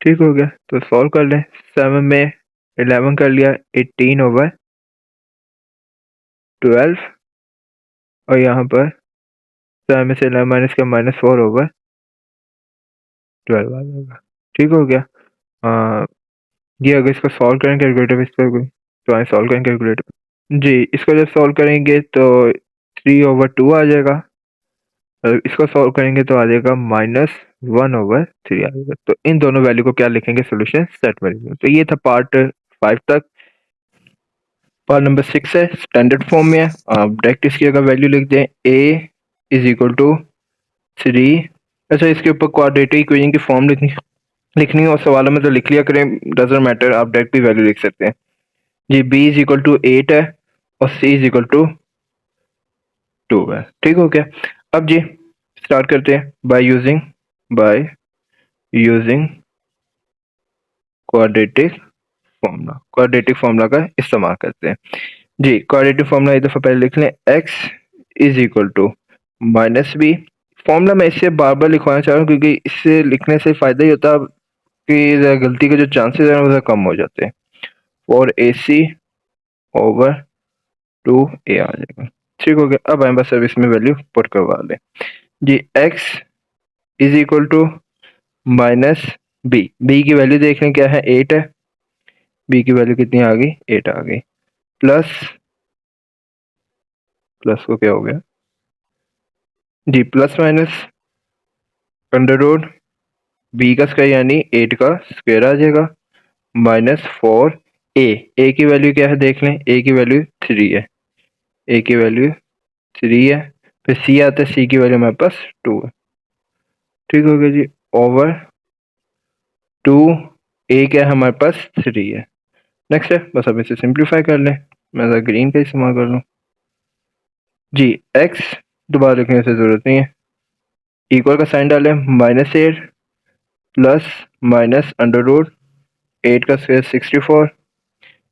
ठीक हो गया, तो सॉल्व कर लें। 7 में 11 कर लिया, 18 ओवर 12 और यहाँ पर 7 में से 11 माइनस का -4 ओवर 12 आ जाएगा। ठीक हो गया। ये अगर इसको सॉल्व करें कैलकुलेटर इस पर कोई, तो आए सॉल्व करें कैलकुलेटर जी। इसको जब सॉल्व करेंगे तो 3 ओवर 2 आ जाएगा, इसको सॉल्व करेंगे तो आ जाएगा -1 ओवर 3 आ जाएगा। तो इन दोनों वैल्यू को क्या लिखेंगे सोल्यूशन सेट में लिखेंगे। तो ये था पार्ट 5 तक। पार्ट नंबर 6 है, स्टैंडर्ड फॉर्म में है। आप डायरेक्ट इसकी अगर वैल्यू लिख दें a इज इक्वल टू 3। अच्छा, इसके ऊपर क्वाड्रेटिक इक्वेशन की फॉर्म लिखनी है और सवालों में तो लिख लिया करें, डजंट मैटर, आप डायरेक्ट भी वैल्यू लिख सकते हैं जी। b इज इक्वल टू 8 है और c इज इक्वल टू 2 है। ठीक हो गया। अब जी स्टार्ट करते हैं बाय यूजिंग क्वाड्रेटिक फॉर्मूला का इस्तेमाल करते हैं जी। क्वाड्रेटिक फॉर्मूला एक दफा पहले लिख लें। x is equal to -b। Formula मैं इससे बार बार लिखवाना चाह रहा हूँ क्योंकि इससे लिखने से फायदा ही होता है कि गलती के जो चांसेस हैं वो कम हो जाते हैं। और ac ओवर 2a आ जाएगा। ठीक हो गया। अब हम बस अब इसमें वैल्यू पुट करवा लें जी। x is equal to -b की वैल्यू देख लें क्या है, 8 है। b की वैल्यू कितनी आ गई, 8 आ गई। प्लस प्लस को क्या हो गया जी, plus minus under root B का स्क्वायर यानी 8 का स्क्वायर आ जाएगा -4 ए की वैल्यू क्या है देख लें, ए की वैल्यू 3 है, ए की वैल्यू 3 है। फिर सी आता है, सी की वैल्यू हमारे पास 2 है। ठीक हो गया जी। ओवर 2 ए क्या है हमारे पास 3 है। नेक्स्ट है, बस अब इसे सिंप्लीफाई कर लें। मैं ग्रीन का इस्तेमाल कर लूँ जी। एक्स दोबारा लिखने से जरूरत नहीं है, इक्वल का साइन डालें, -8 प्लस माइनस अंडर रूट 8 का स्क्वायर 64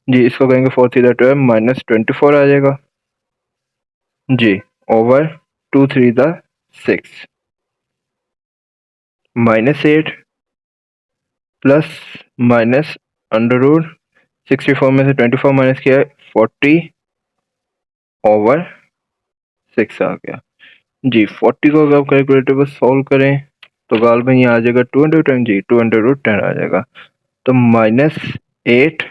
जी। इसको कहेंगे 4 3 12 -24 आ जाएगा जी। Over 2 3 6 -8 plus minus under root 64 में से 24 माइनस किया 40 ओवर 6 आ गया जी। 40 को अगर कैलकुलेटर पर सॉल्व करें तो गाल में ये आ जाएगा 210 जी, 210 आ जाएगा। तो -8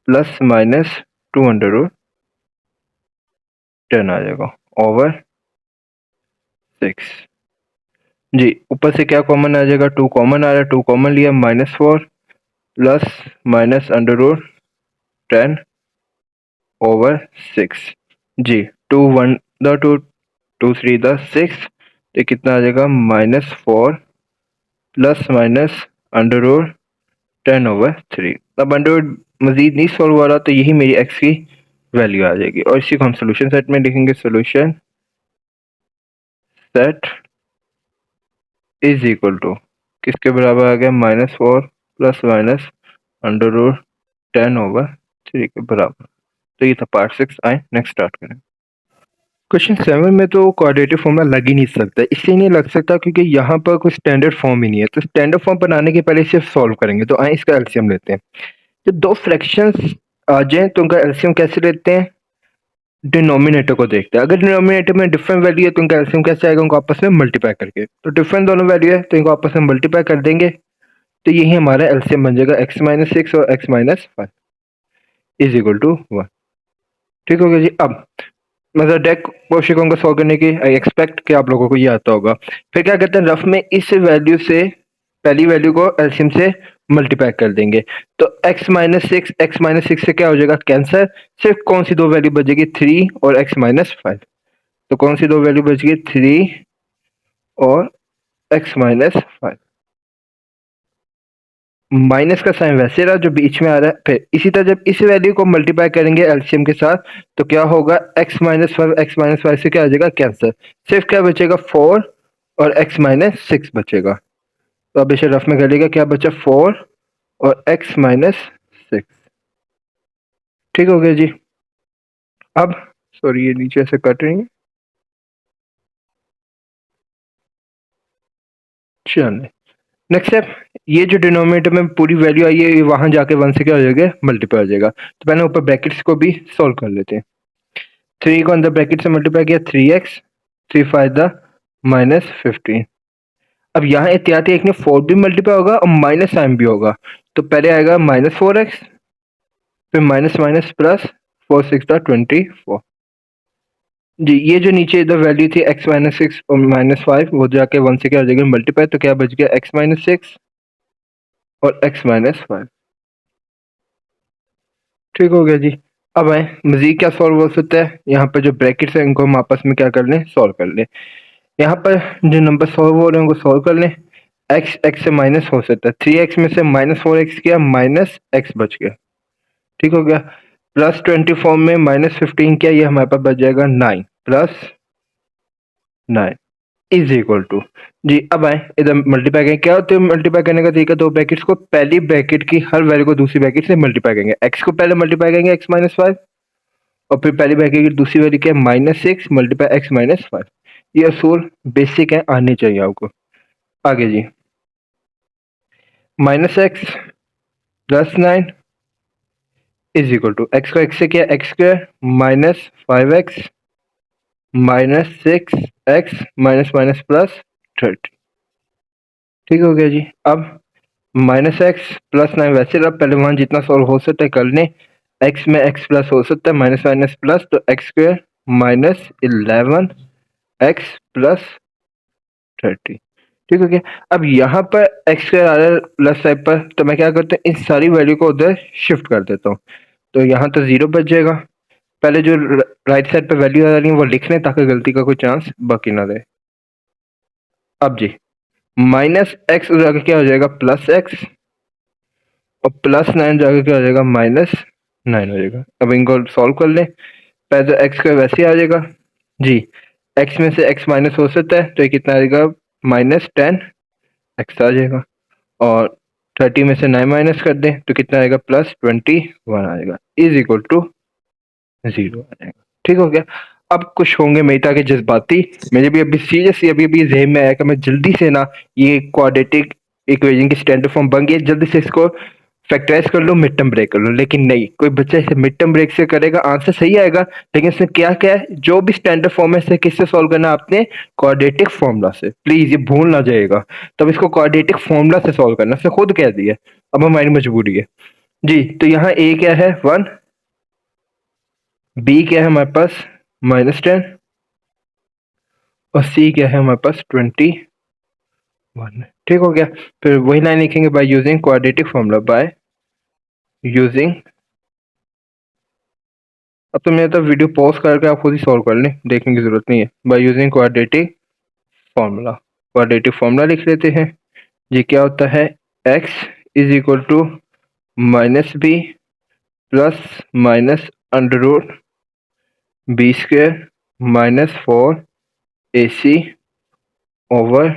प्लस -210 आ जाएगा ओवर 6 जी। ऊपर से क्या कॉमन आ जाएगा, 2 कॉमन आ रहा है, 2 कॉमन लिया, -4 plus minus under root 10 over 6 जी। 2 1 द 2 2 3 द 6 तो कितना आ जाएगा -4 plus minus under root 10 over 3। अब अंडर रूट मजीद नहीं सॉल्व हो रहा तो यही मेरी एक्स की वैल्यू आ जाएगी और इसी को हम सोल्यूशन सेट में लिखेंगे। Solution set is equal to किसके बराबर आ गया, -4 plus minus under root 10 over 3 के बराबर। तो ये था पार्ट 6। आए नेक्स्ट स्टार्ट करें। क्वेश्चन 7 में तो क्वाड्रेटिक फॉर्मूला लग ही नहीं सकता, इसलिए नहीं लग सकता क्योंकि यहाँ पर कोई स्टैंडर्ड फॉर्म ही नहीं है। तो स्टैंडर्ड फॉर्म बनाने के पहले सिर्फ सॉल्व करेंगे। तो आए इसका एलसीएम लेते हैं। जब दो फ्रैक्शंस आ जाएं तो उनका एलसीएम कैसे लेते हैं, डिनोमिनेटर को देखते हैं। अगर डिनोमिनेटर में डिफरेंट वैल्यू है तो उनका एलसीएम कैसे आएगा, उनको आपस में मल्टीप्लाई करके। तो डिफरेंट दोनों वैल्यू है तो इनको आपस में मल्टीप्लाई कर देंगे तो यही हमारा एलसीएम बन जाएगा x माइनस सिक्स और x minus five is equal to one. ठीक हो गया जी। अब मतलब डेक कोशिकों को सॉल्व करने की आई एक्सपेक्ट कि आप लोगों को ये आता होगा। फिर क्या करते हैं, रफ में इस वैल्यू से पहली वैल्यू को एलसीएम से मल्टीप्लाई कर देंगे। तो x माइनस सिक्स से क्या हो जाएगा, कैंसर। सिर्फ कौन सी दो वैल्यू बचेगी, थ्री और x माइनस फाइव। तो कौन सी दो वैल्यू बचेगी, थ्री और x माइनस फाइव। माइनस का साइन वैसे रहा जो बीच में आ रहा है। फिर इसी तरह जब इस वैल्यू को मल्टीप्लाई करेंगे एलसीएम के साथ तो क्या होगा, x माइनस फाइव से क्या आ जाएगा, कैंसर। सिर्फ क्या बचेगा, फोर और x माइनस सिक्स बचेगा। तो अब इसे रफ में कर लेगा, क्या बचा, फोर और x माइनस सिक्स। ठीक हो गया जी। अब सॉरी ये नीचे से कट रही है, चलिए नेक्स्ट स्टेप। ये जो डिनोमिनेटर में पूरी वैल्यू आई है ये वहां जाके वन से क्या हो जाएगा, मल्टीप्लाई हो जाएगा। तो पहले ऊपर ब्रैकेट्स को भी सॉल्व कर लेते हैं। थ्री को अंदर ब्रैकेट से मल्टीप्लाई किया, three x, three five the minus fifteen. अब यहाँ एहतियाती एक ने फोर भी मल्टीप्लाई होगा और माइनस साइन भी होगा। तो पहले आएगा माइनस फोर एक्स, फिर minus minus plus, four six the twenty four. जी ये जो नीचे इधर वैल्यू थी x माइनस सिक्स और माइनस फाइव वो जाके वन से क्या हो जाएगा, मल्टीप्लाई। तो क्या बच गया, x माइनस सिक्स और x माइनस फाइव। ठीक हो गया जी। अब आए मजीद क्या सॉल्व हो सकता है, यहाँ पर जो ब्रैकेट्स है इनको हम आपस में क्या कर लें, सॉल्व कर लें। यहाँ पर जो नंबर सॉल्व हो रहे हैं उनको सॉल्व कर लें। x से माइनस हो सकता है, थ्री एक्स में से माइनस फोर एक्स किया, माइनस एक्स बच गया। ठीक हो गया। प्लस ट्वेंटी फोर में माइनस फिफ्टीन किया, ये हमारे पास बच जाएगा nine, plus nine is equal to. जी अब आए इधर मल्टीप्लाई करेंगे। क्या होता है मल्टीप्लाई करने का तरीका, दो ब्रैकेट्स को पहली ब्रैकेट की हर वैल्यू को दूसरी ब्रैकेट से मल्टीप्लाई करेंगे। एक्स को पहले मल्टीप्लाई करेंगे एक्स माइनस फाइव, और फिर पहली ब्रैकेट की दूसरी वैल्यू क्या है, minus six multiply x minus five. ये असूल बेसिक है, आने चाहिए आपको। आगे जी, minus x plus nine is equal to, x को एक्स से किया x square minus five x minus six x minus minus plus thirty. ठीक हो गया जी। अब माइनस एक्स प्लस नाइन वैसे रहा, पहले वहां जितना सॉल्व हो सकता है कर लें। एक्स में एक्स प्लस हो सकता है, माइनस माइनस प्लस, तो x square minus eleven x plus thirty. ठीक हो गया। अब यहाँ पर एक्स स्क्वायर आ रहा है प्लस साइड पर, तो मैं क्या करता हूँ, इन सारी वैल्यू को उधर शिफ्ट कर देता हूँ। तो यहाँ तो जीरो बच जाएगा। पहले जो राइट साइड पर वैल्यू आ रही है वो लिख लें ताकि गलती का कोई चांस बाकी ना रहे। अब जी माइनस एक्स जाकर क्या हो जाएगा, प्लस एक्स, और प्लस नाइन जाकर क्या हो जाएगा, माइनस नाइन हो जाएगा। अब इनको सॉल्व कर लें। पहले तो एक्स का वैसे ही आ जाएगा जी, एक्स में से एक्स माइनस हो सकता है तो ये कितना आ जाएगा, माइनस टेन एक्स आ जाएगा। और थर्टी में से नाइन माइनस कर दें तो कितना आएगा, प्लस ट्वेंटी वन आ जाएगा, इज इक्वल टू जीरो आ जाएगा। ठीक हो गया। अब कुछ होंगे मेटा के जज्बाती, मुझे भी अभी सीरियसली अभी अभी जेहन में आया कि मैं जल्दी से ना ये क्वाड्रेटिक इक्वेशन की स्टैंडर्ड फॉर्म बन गई, जल्दी से इसको फैक्टराइज कर लो, मिड टर्म ब्रेक कर लो। लेकिन नहीं, कोई बच्चा इसे मिड टर्म ब्रेक से करेगा, आंसर सही आएगा, लेकिन इसने क्या क्या है, जो भी स्टैंडर्ड फॉर्म है इसे किससे सॉल्व करना है, आपने क्वाड्रेटिक फॉर्मूला से। प्लीज ये भूल ना जाएगा, तब इसको क्वाड्रेटिक फॉर्मूला से सॉल्व करना, उसने खुद कह दिया, अब हमारी मजबूरी है जी। तो यहाँ ए क्या है, वन, बी क्या है हमारे पास, माइनस टेन, और सी क्या है हमारे पास, ट्वेंटी वन। ठीक हो गया। फिर वही लाइन लिखेंगे, bye using quadratic formula, by using. अब तो मैं तो वीडियो पॉज करके आप खुद ही सॉल्व कर लें, देखने की जरूरत नहीं है। By using quadratic formula, quadratic formula लिख लेते हैं। ये क्या होता है, x is equal to minus B plus minus under root B square minus four a c over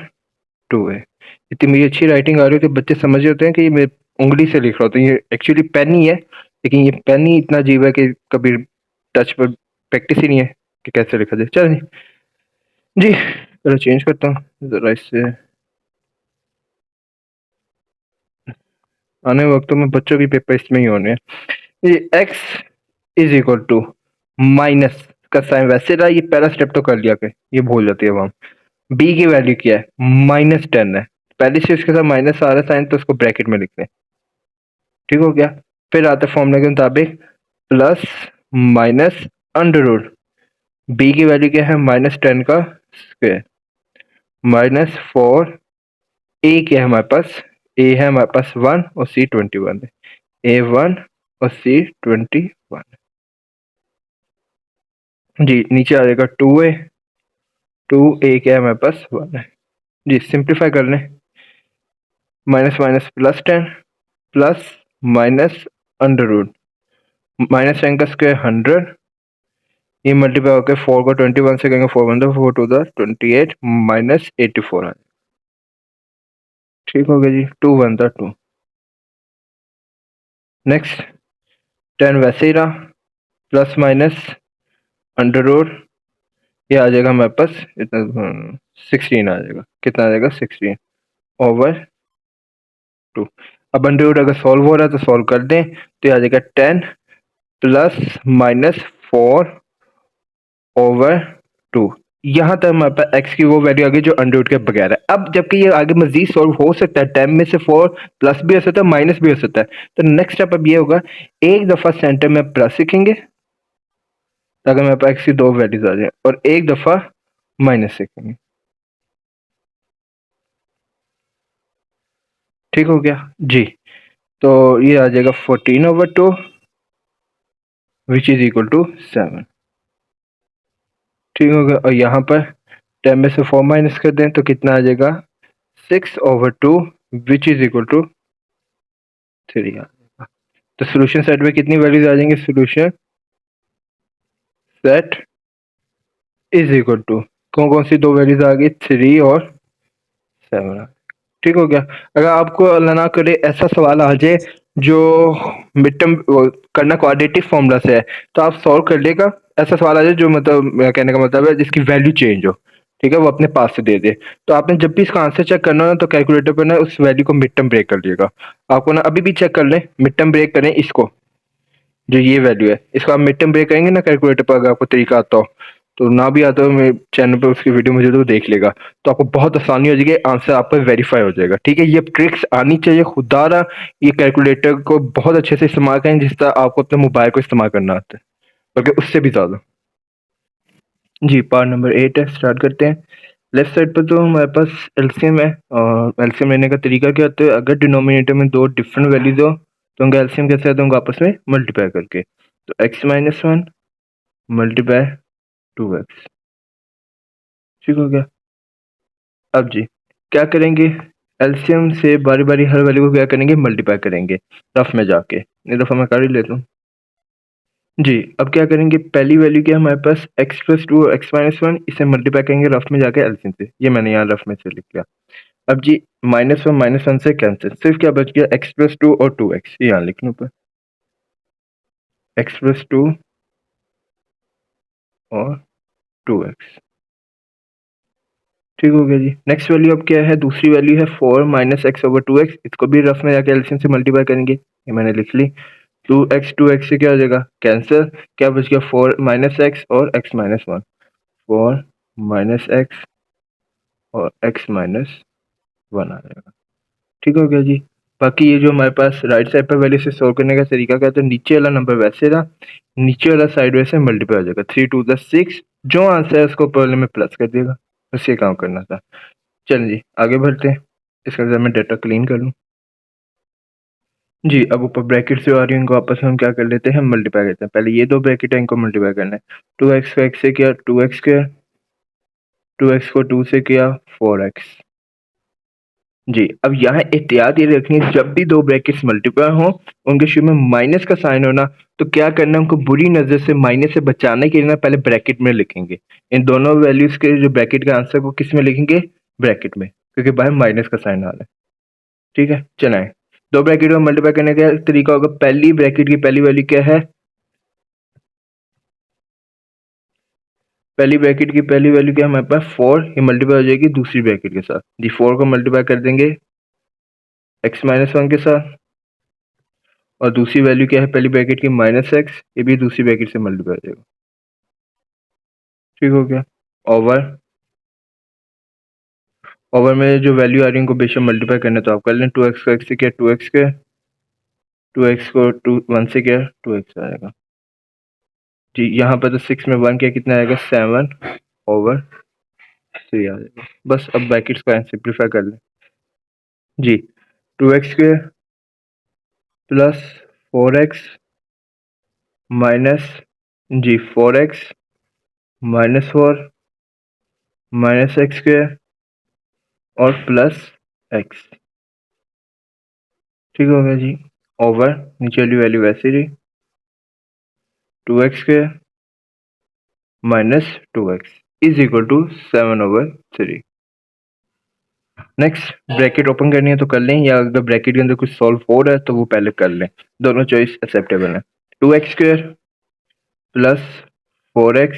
two है। इतनी मेरी अच्छी राइटिंग आ रही है तो बच्चे समझ रहे होते हैं कि ये मैं उंगली से लिख रहा होता हूँ, ये एक्चुअली पेन ही है, लेकिन ये पेन ही इतना अजीब है कि कभी टच पर प्रैक्टिस ही नहीं है कि कैसे लिखा जाए। चलो जी, चलो चेंज करता हूँ जरा इससे। आने वक्तों में बच्चों के पेपर इसमें ही होने हैं। ये x is equal to minus का साइन वैसे रहा, ये पहला स्टेप तो कर लिया के ये भूल जाती है अब हम। बी की वैल्यू क्या है, माइनस टेन है, पहले से इसके साथ माइनस आ रहा साइन तो उसको ब्रैकेट में लिख लें। ठीक हो गया। फिर आते फॉर्मूले के मुताबिक plus minus under root, b की वैल्यू क्या है -10 का स्क्वायर माइनस 4, ए क्या है हमारे पास, ए है हमारे पास 1 और सी 21 है, ए 1 और सी 21 जी। नीचे आ जाएगा 2a, 2a क्या है हमारे पास 1 है जी। सिंप्लीफाई कर लें, minus minus plus 10 plus minus under root -10 का स्क्वायर 100, ये मल्टीप्लाई होकर 4 को 21 से करेंगे 4 1 4 2 28 माइनस 84 है। ठीक हो गया जी, 2 1 2। नेक्स्ट 10 वैसे ही रहा, प्लस माइनस अंडर रूट, ये आ जाएगा हमारे पास इतना 16 आ जाएगा। कितना आ जाएगा 16 ओवर 2। अब अंडर रूट अगर सॉल्व हो रहा है तो सॉल्व कर दें, तो ये आ जाएगा 10 प्लस माइनस 4 ओवर 2। यहाँ तक हमारे पास एक्स की वो वैल्यू आ गई जो अंडर रूट के बगैर है। अब जबकि ये आगे मजीद सॉल्व हो सकता है, 10 में से 4 प्लस भी हो सकता है माइनस भी हो सकता है, तो नेक्स्ट स्टेप अब ये होगा, एक दफा सेंटर में प्लस लिखेंगे ताकि हमारे पास एक्स की दो वैल्यूज आ जाए, और एक दफा माइनस लिखेंगे। ठीक हो गया जी। तो ये आ जाएगा 14 over 2 which is equal to 7। ठीक हो गया। और यहाँ पर 10 में से 4 माइनस कर दें तो कितना आ जाएगा 6 over 2 which is equal to 3 आ जाएगा। तो सोल्यूशन सेट में कितनी वैल्यूज आ जाएंगे, solution set is equal to कौन कौन सी दो वैल्यूज आ गई, 3 और 7। ठीक हो गया। अगर आपको अल्लाह ना करे ऐसा सवाल आ जाए जो मिड टर्म करना क्वाड्रेटिक फॉर्मूला से है, तो आप सॉल्व कर लेगा। ऐसा सवाल आ जाए जो मतलब मेरा कहने का मतलब है जिसकी वैल्यू चेंज हो, ठीक है, वो अपने पास से दे दे, तो आपने जब भी इसका आंसर चेक करना हो ना तो कैलकुलेटर पर ना उस वैल्यू को मिड टर्म ब्रेक कर लिएगा। आपको ना अभी भी चेक कर लें, मिड टर्म ब्रेक करें इसको, जो ये वैल्यू है इसको आप मिड टर्म ब्रेक करेंगे ना कैलकुलेटर पर, अगर आपको तरीका आता हो, तो ना भी आता हो मेरे चैनल पर उसकी वीडियो मुझे तो देख लेगा, तो आपको बहुत आसानी हो जाएगी, आंसर आप पर वेरीफाई हो जाएगा। ठीक है, ये ट्रिक्स आनी चाहिए खुदारा, ये कैलकुलेटर को बहुत अच्छे से इस्तेमाल करें जिस तरह आपको अपने मोबाइल को इस्तेमाल करना आता है, बल्कि उससे भी ज़्यादा। जी, पार्ट नंबर 8 है, स्टार्ट करते हैं। लेफ्ट साइड पर तो हमारे पास एलसीएम है, और एलसीएम लेने का तरीका क्या होता है, अगर डिनोमिनेटर में दो डिफरेंट वैल्यूज हो तो उनका एलसीएम कैसे आता है, उनको आपस में मल्टीप्लाई करके। तो x-1 मल्टीप्लाई 2x। ठीक हो गया। अब जी क्या करेंगे, एलसीएम से बारी बारी हर वैल्यू को क्या करेंगे, मल्टीप्लाई करेंगे रफ में जाके। ये दफ़ा मैं कर ही लेता हूँ जी। अब क्या करेंगे, पहली वैल्यू क्या है हमारे पास x+2 और x-1, इसे मल्टीप्लाई करेंगे रफ में जाके एलसीएम से। ये मैंने यहाँ रफ में से लिख लिया। अब जी -1 से कैंसिल, सिर्फ क्या बच गया x+2 और 2x, ये यहाँ लिख लूँ ऊपर, x+2 और 2x। ठीक हो गया जी। नेक्स्ट वैल्यू अब क्या है, दूसरी वैल्यू है 4 - x/2x, इसको भी रफ में जाके एलसीएम से मल्टीप्लाई करेंगे, ये मैंने लिख ली। 2x से क्या हो जाएगा कैंसिल, क्या बच गया 4 - x और x-1, 4 - x और x-1 आ जाएगा। ठीक हो गया जी। बाकी ये जो हमारे पास राइट साइड पर वैल्यू से सोल्व करने का तरीका क्या है, तो नीचे वाला नंबर वैसे रहा, नीचे वाला साइड वैसे मल्टीप्लाई हो जाएगा, 3 2 6, जो आंसर है उसको पहले में प्लस कर देगा, बस ये काम करना था। चलिए जी आगे बढ़ते हैं। इसका जरा मैं डाटा क्लीन कर लूँ जी। अब ऊपर ब्रैकेट से आ रही है, इनको आपस में हम क्या कर लेते हैं, मल्टीप्लाई करते हैं। पहले ये दो ब्रैकेट है, इनको मल्टीप्लाई करना है। 2x को x से किया 2x स्क्वायर, 2x को 2 से किया 4x जी। अब यहाँ एहतियात ये रखनी है, जब भी दो ब्रैकेट्स मल्टीप्लाई हो उनके शुरू में माइनस का साइन होना, तो क्या करना है, उनको बुरी नज़र से माइनस से बचाने के लिए ना पहले ब्रैकेट में लिखेंगे। इन दोनों वैल्यूज के जो ब्रैकेट का आंसर को किस में लिखेंगे, ब्रैकेट में, क्योंकि बाहर माइनस का साइन आ रहा है। ठीक है, चलाएं। दो ब्रैकेट में मल्टीप्लाई करने का तरीका होगा, पहली ब्रैकेट की पहली वैल्यू क्या है, पहली ब्रैकेट की पहली वैल्यू क्या है हमारे पास 4, ये मल्टीप्लाई हो जाएगी दूसरी ब्रैकेट के साथ जी। 4 को मल्टीप्लाई कर देंगे x-1 के साथ, और दूसरी वैल्यू क्या है पहली ब्रैकेट की -x, ये भी दूसरी ब्रैकेट से मल्टीप्लाई हो जाएगा। ठीक हो गया। ओवर ओवर में जो वैल्यू आ रही है उनको बेशक मल्टीप्लाई करना तो आप कर लें। 2x को x से किया 2x के, 2x को 1 से किया 2x आएगा जी। यहाँ पर तो 6 में 1 किया कितना आएगा 7/3 आ जाएगा। बस अब ब्रैकेट्स को सिंप्लीफाई कर लें जी। 2x के प्लस 4x माइनस जी 4x minus 4 minus x square और प्लस x, ठीक हो गया जी। ओवर नीचे वाली वैल्यू वैसे रही 2x square minus 2x is equal to 7/3। Next bracket open करनी है तो कर लें, या अगर ब्रैकेट के अंदर कुछ सॉल्व हो रहा है तो वो पहले कर लें, दोनों चॉइस एक्सेप्टेबल है। 2x square plus 4x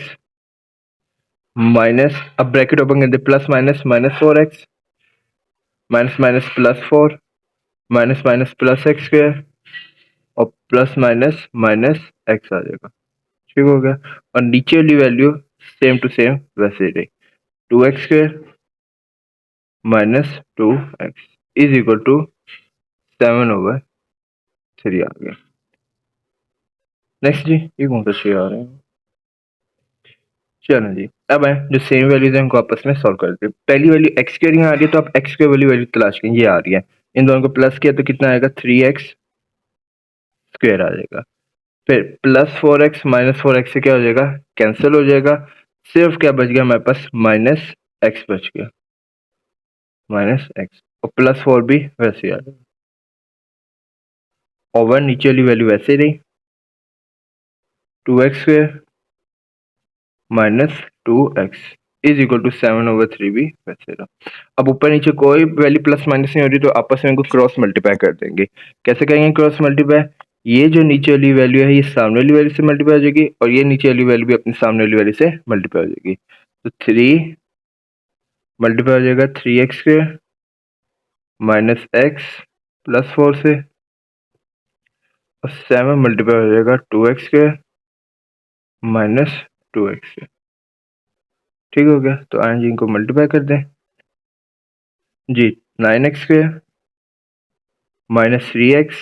minus, अब ब्रैकेट ओपन कर दे, plus minus minus 4x minus minus plus 4 minus minus plus x square और प्लस माइनस माइनस एक्स आ जाएगा, ठीक हो गया। और नीचे वाली वैल्यू सेम टू सेम वैसे ही रही 2x square minus 2x is equal to 7/3 आ गया। नेक्स्ट जी, ये कौन सा शेयर आ रहे हैं, चलो जी। अब है जो सेम वैल्यूज है उनको आपस में सॉल्व करते हैं। पहली वैल्यू एक्स स्क्वायर यहाँ आ रही है तो आप एक्स स्क्वायर वाली वैल्यू तलाश करें, ये आ रही है। इन दोनों को प्लस किया तो कितना आएगा 3x स्क्वायर आ जाएगा। फिर प्लस 4x माइनस 4x से क्या हो जाएगा कैंसिल हो जाएगा, सिर्फ क्या बच गया हमारे पास माइनस एक्स बच गया, माइनस एक्स और प्लस 4 भी वैसे ही आ जाएगा। ओवर नीचे वाली वैल्यू वैसे ही रही 2x square minus 2x is equal to 7/3 भी वैसे रहा। अब ऊपर नीचे कोई वैल्यू प्लस माइनस नहीं हो रही तो आपस में इनको क्रॉस मल्टीप्लाई कर देंगे। कैसे करेंगे क्रॉस मल्टीप्लाई, ये जो नीचे वाली वैल्यू है ये सामने वाली वैल्यू से मल्टीप्लाई हो जाएगी और ये नीचे वाली वैल्यू भी अपनी सामने वाली वैल्यू से मल्टीप्लाई हो जाएगी। तो 3 मल्टीप्लाई हो जाएगा 3x square minus x plus 4 से और 7 मल्टीप्लाई हो जाएगा 2x स्क्वायर माइनस 2x से, ठीक हो गया। तो आए जी इनको मल्टीप्लाई कर दें जी। 9x square minus 3x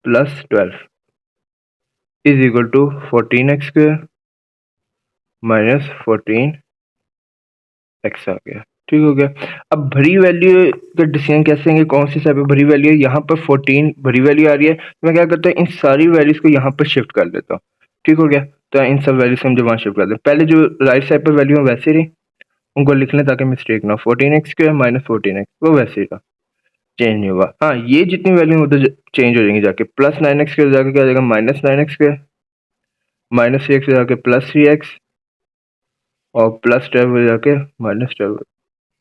plus 12 is equal to 14x square minus 14x आ गया, ठीक हो गया। अब भरी वैल्यू का डिसीजन कैसे लेंगे, कौन सी साइड पे भरी वैल्यू है, यहाँ पर 14 भरी वैल्यू आ रही है तो मैं क्या करता हूँ इन सारी वैल्यूज को यहाँ पर शिफ्ट कर देता हूँ, ठीक हो गया। तो इन सब वैल्यूज को हम जब वहाँ शिफ्ट कर दें, पहले जो राइट साइड पर वैल्यू है वैसे रही, उनको लिख लें ताकि मिस्टेक ना हो। 14x स्क्वायर माइनस 14x वो वैसे ही रहा, चेंज नहीं हुआ। हाँ ये जितनी वैल्यू हो तो चेंज हो जाएंगी जाके, प्लस 9x स्क्वायर जाके क्या आ जाएगा minus 9x square minus 3x जाके प्लस 3x और प्लस 12 जाके माइनस 12,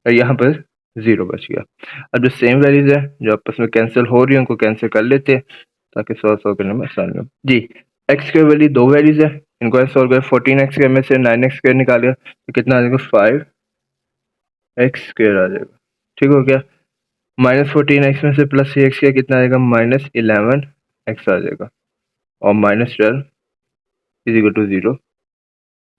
यहाँ पर 0 बच गया। अब जो सेम वैल्यूज है जो आपस में कैंसिल हो रही है उनको कैंसिल कर लेते हैं ताकि सॉल्व करने में आसानी हो जी। एक्स स्क्वायर वाली दो वैल्यूज है, इनको ऐसे सॉल्व करें। 14x स्क्वायर में से 9x स्क्वायर निकालेगा तो कितना आ जाएगा 5x स्क्वायर आ जाएगा, ठीक हो गया। माइनस 14x में से प्लस 3x किया कितना आएगा माइनस 11x आ जाएगा और माइनस 12 इज इक्वल टू 0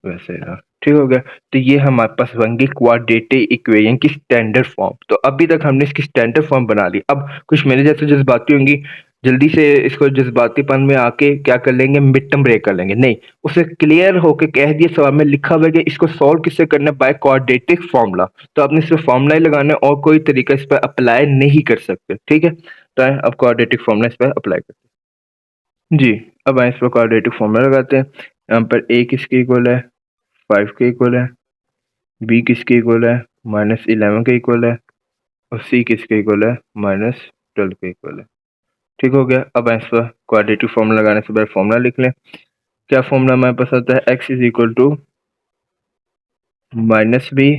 वैसे रहा, ठीक हो गया। तो ये हमारे पास बन गई क्वाड्रेटिक इक्वेशन की स्टैंडर्ड फॉर्म। तो अभी तक हमने इसकी स्टैंडर्ड फॉर्म बना ली। अब कुछ मेरे जैसे जज्बाती होंगी, जल्दी से इसको जज्बातीपन में आके क्या कर लेंगे मिड टर्म ब्रेक कर लेंगे, नहीं उसे क्लियर होके कह दिए सवाल में लिखा हुआ है कि इसको सॉल्व किससे करना है बाय क्वाड्रेटिक फॉर्मूला। तो आपने सिर्फ फॉर्मूला ही लगाना है और कोई तरीका इस पर अप्लाई नहीं कर सकते, ठीक है। तो अब क्वाड्रेटिक फॉर्मूला इस पर अप्लाई करते हैं जी। अब आए इस पर क्वाड्रेटिक फॉर्मूला लगाते हैं। यहाँ पर a किसके इक्वल है 5 के इक्वल है, बी किसके इक्वल है -11 के इक्वल है और सी किसके इक्वल है -12 के इक्वल है, ठीक हो गया। अब आंसर क्वाड्रेटिक फॉर्मूला लगाने से पहले फॉर्मूला लिख लें। क्या फॉर्मूला हमारे पास आता है x is equal to minus B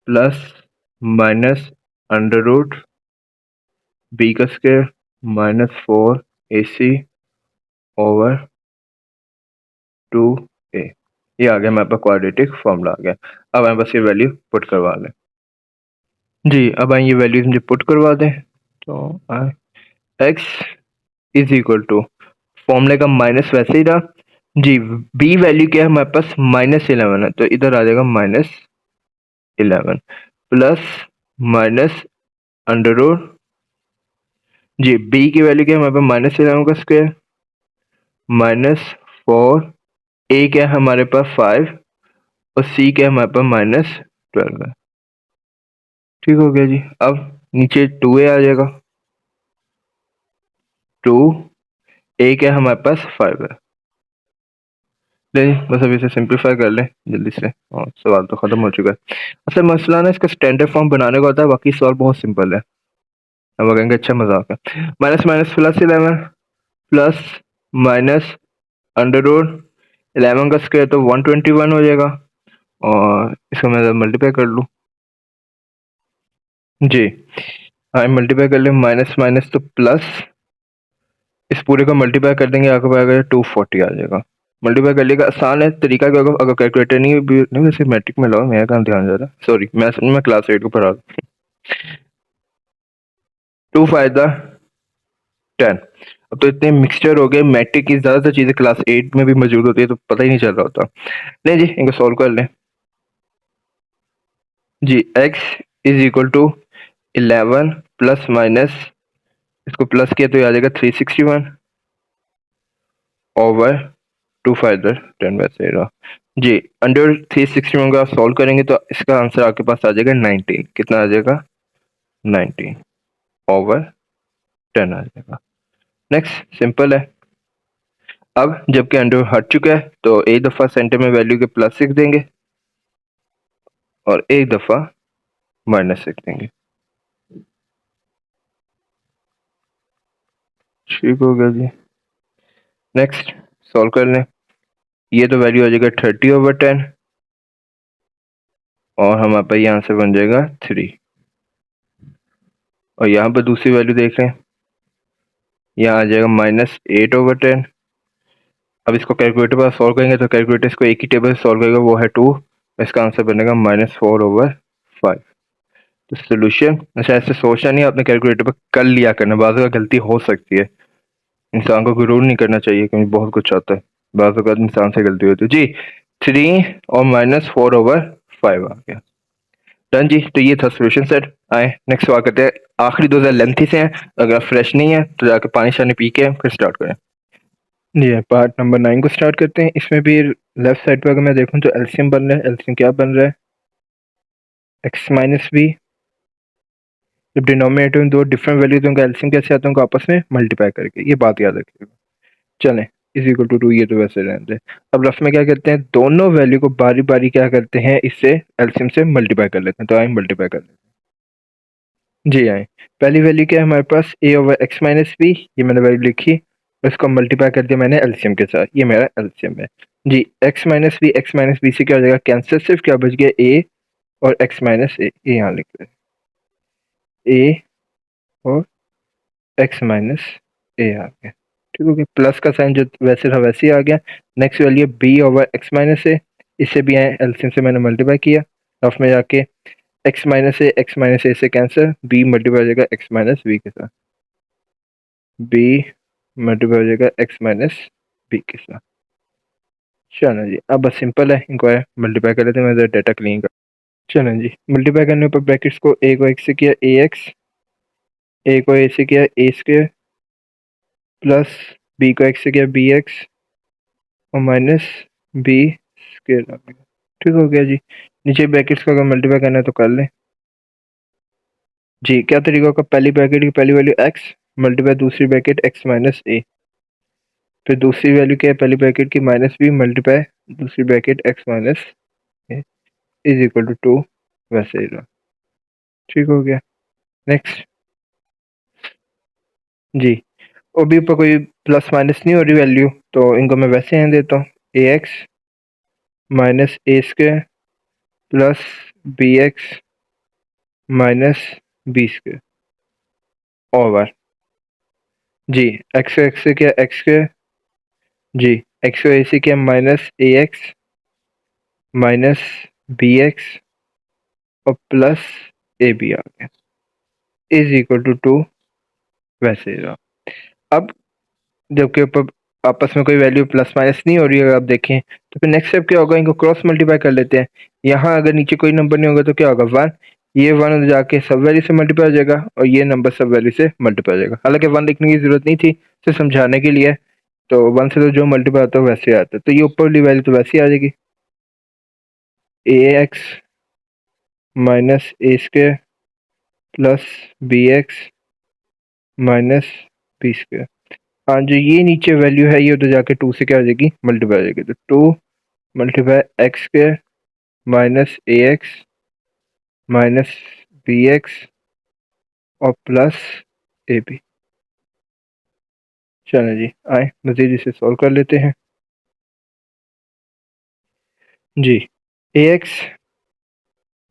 plus minus under root B का स्क्वायर -4ac ओवर 2a। ये आ गया हमारे पास क्वाड्रेटिक फॉर्मूला आ गया। अब हमारे पास ये वैल्यू पुट करवा लें जी। अब आइए ये वैल्यूज मुझे पुट करवा दें तो x इज इक्वल टू फॉर्मूले का माइनस वैसे ही रहा जी। b वैल्यू क्या है हमारे पास -11 है तो इधर आ जाएगा 11 प्लस माइनस अंडर रूट जी बी की वैल्यू क्या है हमारे पास -11 का स्क्वायर -4 ए क्या है हमारे पास 5 और सी क्या है हमारे पास -12 है। ठीक हो गया जी। अब नीचे 2a आ जाएगा 2 ए क्या है हमारे पास 5 है। ले बस अभी इसे सिंपलीफाई कर लें जल्दी से और सवाल तो खत्म हो चुका है। असल मसला ना इसका स्टैंडर्ड फॉर्म बनाने का होता है, बाकी सवाल बहुत सिंपल है। अब वो कहेंगे अच्छा मजाक है। Minus minus plus 11 plus minus under root 11 का स्क्वायर तो 121 हो जाएगा और इसको मैं मल्टीप्लाई कर लूँ जी। हाँ मल्टीप्लाई कर ले माइनस माइनस तो प्लस इस पूरे को मल्टीप्लाई कर देंगे आपको आएगा 240 आ जाएगा। मल्टीप्लाई कर लेगा आसान है तरीका क्या होगा अगर कैलकुलेटर नहीं वैसे मैट्रिक में लगाओ मेरा काम ध्यान जा रहा है सॉरी मैं क्लास 8 को पढ़ा रहा हूँ। 2 फायदा 10 अब तो इतने मिक्सचर हो गए मैट्रिक की ज्यादातर चीजें क्लास 8 में भी मौजूद होती है तो पता ही नहीं चल रहा होता। नहीं जी इनको सॉल्व कर लें जी x is equal to 11 plus minus इसको प्लस किया तो ये आ जाएगा 361 ओवर 2 फाइव 10 वैसे रहा जी। अंडर 361 का सॉल्व करेंगे तो इसका आंसर आपके पास आ जाएगा 19। कितना आ जाएगा 19 ओवर 10 आ जाएगा। नेक्स्ट सिंपल है। अब जबकि अंडर हट चुका है तो एक दफा सेंटर में वैल्यू के प्लस लिख देंगे और एक दफा माइनस लिख देंगे। ठीक हो गया जी। नेक्स्ट सॉल्व कर लें। ये तो वैल्यू आ जाएगा 30/10 और हमारे पास यहाँ से बन जाएगा 3 और यहाँ पर दूसरी वैल्यू देख लें यहाँ आ जाएगा -8/10। अब इसको कैलकुलेटर पर सॉल्व करेंगे तो कैलकुलेटर इसको एक ही टेबल से सॉल्व करेगा वो है 2। इसका आंसर बनेगा -4/5। तो सोल्यूशन अच्छा ऐसे सोचना नहीं आपने कैलकुलेटर पर कर लिया करना बाज़ का गलती हो सकती है। इंसान को गुरूर नहीं करना चाहिए क्योंकि बहुत कुछ आता है बाज़ अवत इंसान से गलती होती है जी। 3 और -4/5 आ गया। डन जी। तो ये था सोल्यूशन सेट। आए नेक्स्ट सवाल करते हैं। आखिरी 2 लेंथी से हैं अगर फ्रेश नहीं है तो जाके पानी शानी पी के फिर स्टार्ट करें। जी पार्ट नंबर 9 को स्टार्ट करते हैं। इसमें भी लेफ्ट साइड पे अगर मैं देखूं तो एलसीएम बन रहा है। एलसीएम क्या बन रहा है एक्स माइनस बी। जब डिनोमिनेटर में दो डिफरेंट वैल्यू तो उनका एलसीएम कैसे आता है उनको आपस में मल्टीप्लाई करके। ये बात याद रखिएगा। चलें इज इक्वल टू 2 ये तो वैसे रहते हैं। अब रफ में क्या करते हैं दोनों वैल्यू को बारी बारी क्या करते हैं इससे एलसीएम से मल्टीप्लाई कर लेते हैं। तो आए मल्टीप्लाई कर लेते हैं जी। आए पहली वैल्यू क्या है हमारे पास a over x minus b. ये मैंने वैल्यू लिखी इसको मल्टीप्लाई कर दिया मैंने एलसीएम के साथ। ये मेरा एलसीएम है जी। एक्स माइनस बी से क्या हो जाएगा कैंसिल। सिर्फ क्या बच गया ए और एक्स माइनस ए। यहाँ लिख रहे ए और एक्स माइनस ए आ गया। ठीक हो गया। प्लस का साइन जो वैसे था वैसे ही आ गया। Next value b over x minus a. इससे भी आए एलसीएम से मैंने मल्टीप्लाई किया रफ में जाके एक्स माइनस ए से कैंसिल बी मल्टीप्लाई हो जाएगा एक्स माइनस बी के साथ। बी मल्टीप्लाई हो जाएगा एक्स माइनस बी के साथ। चलो जी अब बस सिंपल है इनको मल्टीप्लाई कर लेते हैं। मैं डाटा क्लीन कर चलो जी। मल्टीप्लाई करने पर ब्रैकेट्स को ए को एक्स से किया ए एक्स ए को ए से किया ए स्क्वायर प्लस बी को एक्स से किया बी एक्स और माइनस बी स्क्वायर आ गया। ठीक हो गया जी। नीचे ब्रैकेट्स को अगर मल्टीप्लाई करना है तो कर लें जी। क्या तरीका होगा पहली ब्रैकेट की पहली वैल्यू एक्स मल्टीप्लाई दूसरी ब्रैकेट एक्स माइनस ए। फिर दूसरी वैल्यू क्या है पहली ब्रैकेट की माइनस बी मल्टीप्लाई दूसरी bracket x minus a is equal to 2 वैसे ही रहा। ठीक हो गया। नेक्स्ट जी। और भी ऊपर कोई प्लस माइनस नहीं हो रही वैल्यू तो इनको मैं वैसे यहाँ देता हूँ a x minus a square plus b x minus b square over जी एक्स एक्स से क्या एक्स स्क्वायर जी एक्स को ए से क्या minus a x minus b x और प्लस ए बी आ गया इज इक्वल टू 2 वैसे ही रहा। अब जबकि ऊपर आपस में कोई वैल्यू प्लस माइनस नहीं हो रही है, अगर आप देखें तो फिर नेक्स्ट स्टेप क्या होगा, इनको क्रॉस मल्टीप्लाई कर लेते हैं। यहाँ अगर नीचे कोई नंबर नहीं होगा तो क्या होगा, वन, ये वन जाके सब वैल्यू से मल्टीप्लाई हो जाएगा और ये नंबर सब वैल्यू से मल्टीप्लाई हो जाएगा। हालांकि वन लिखने की जरूरत नहीं थी, सिर्फ समझाने के लिए। तो वन से तो जो मल्टीप्लाई आता है वैसे आता है, तो ये ऊपर वाली वैल्यू तो वैसे ही आ जाएगी, a x minus a square plus b x minus b square. हाँ, जो ये नीचे वैल्यू है ये उधर जाके टू से क्या हो जाएगी, मल्टीप्लाई हो जाएगी। तो two multiply x square minus a x minus b x और प्लस ए बी। चलें जी, आए मजीद इसे सॉल्व कर लेते हैं। जी, a x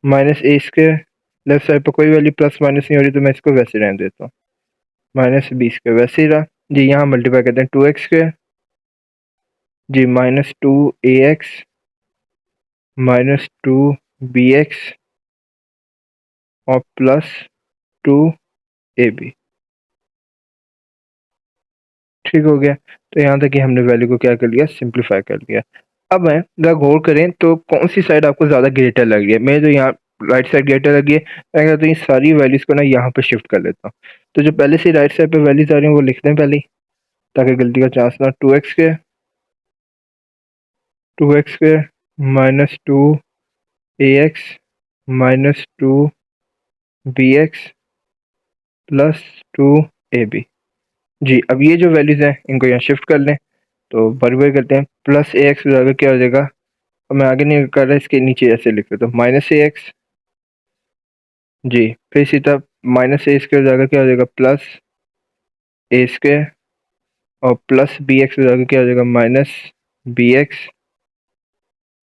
minus a square, left side पर कोई वैल्यू प्लस माइनस नहीं हो रही तो मैं इसको वैसे रहने देता हूँ, माइनस बी स्क्वायर वैसे ही रहा जी। यहाँ मल्टीप्लाई करते हैं टू एक्स स्क्वायर जी minus two a x minus two b x और प्लस टू ए बी। ठीक हो गया। तो यहाँ तक कि हमने वैल्यू को क्या कर लिया, सिंप्लीफाई कर लिया। अब मैं जरा गौर करें तो कौन सी साइड आपको ज़्यादा ग्रेटर लग रही है। मैं तो यहाँ राइट साइड ग्रेटर लगी है, मैं कहता हूँ ये सारी वैल्यूज़ को ना यहाँ पे शिफ्ट कर लेता हूँ। तो जो पहले से राइट साइड पे वैल्यूज आ रही हैं वो लिखते हैं पहले ही, ताकि गलती का चांस ना। टू एक्स के minus two a x minus two b x plus two a b जी। अब ये जो वैल्यूज हैं इनको यहाँ शिफ्ट कर लें, तो बराबर करते हैं। प्लस ए एक्स बराबर क्या हो जाएगा, अब मैं आगे नहीं कर रहा, इसके नीचे ऐसे लिख लेता हूँ, माइनस ए एक्स जी। फिर इसी तरह माइनस ए स्क्वायर जाकर क्या हो जाएगा, प्लस ए स्क्वायर और प्लस बी एक्स जाकर क्या हो जाएगा, माइनस बी एक्स।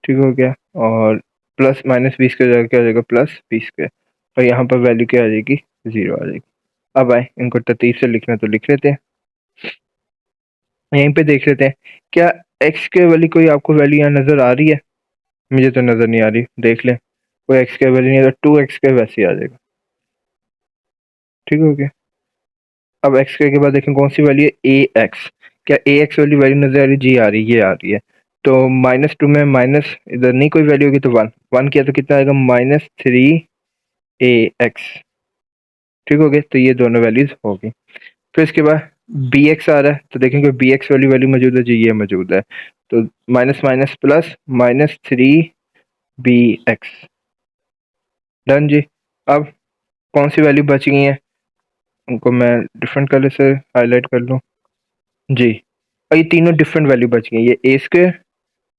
ठीक हो गया। और प्लस माइनस बी स्क्वायर जाकर क्या हो जाएगा, प्लस बी स्क्वायर। और यहाँ पर वैल्यू क्या आ जाएगी, जीरो आ जाएगी। अब आए इनको तरतीब से लिखना तो लिख लेते हैं। यहीं पे देख लेते हैं क्या एक्स के वाली कोई आपको वैल्यू यहाँ नज़र आ रही है। मुझे तो नज़र नहीं आ रही, देख लें। कोई एक्स के वैल्यू नहीं, अगर टू एक्स के वैसे ही आ जाएगा। ठीक हो गया। अब एक्स के बाद देखें कौन सी वैल्यू है, ए एक्स। क्या ए एक्स वाली वैल्यू नज़र आ रही, जी आ रही, ये आ रही है। तो माइनस टू में माइनस इधर नहीं कोई वैल्यू होगी तो वन, वन किया तो कितना आएगा, माइनस थ्री ए एक्स। ठीक हो गया। तो ये दोनों वैल्यूज होगी। फिर इसके बाद बी एक्स आ रहा है, तो देखेंगे बी एक्स वाली वैल्यू मौजूद है जी, ये मौजूद है। तो minus minus plus minus three b x. Done जी। अब कौन सी वैल्यू बच गई है, उनको मैं डिफरेंट कलर से हाईलाइट कर लूँ जी। और ये तीनों डिफरेंट वैल्यू बच गई, ये ए स्क्वायर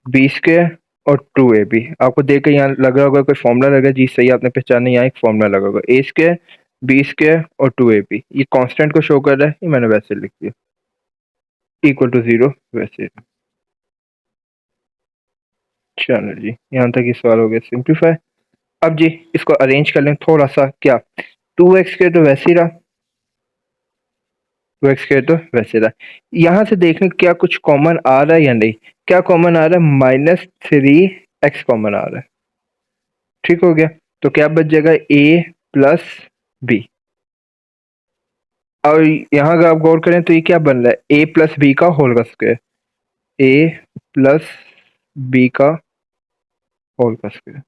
बी स्क्वायर और टू ए बी। आपको देख कर यहाँ लग रहा होगा कोई फॉर्मूला लगा जी, सही आपने पहचाना, यहाँ एक फॉर्मूला लगा होगा, ए स्क्वायर बी स्क्वायर और टू ए बी। ये कांस्टेंट को शो कर रहा है, ये मैंने वैसे लिख दिया, इक्वल टू जीरो वैसे। चलो जी, यहाँ तक ये सवाल हो गया सिंप्लीफाई। अब जी इसको अरेंज कर लें थोड़ा सा। क्या टू एक्स के तो वैसे ही रहा, टू एक्स के तो वैसे रहा। यहाँ से देखने क्या कुछ कॉमन आ रहा है या नहीं। क्या कॉमन आ रहा है, माइनस थ्री एक्स कॉमन आ रहा है। ठीक हो गया। तो क्या बच जाएगा, ए प्लस बी। और यहाँ अगर आप गौर करें तो ये क्या बन रहा है, ए प्लस बी का होल का स्क्वायर, ए प्लस बी का होल का स्क्वायर।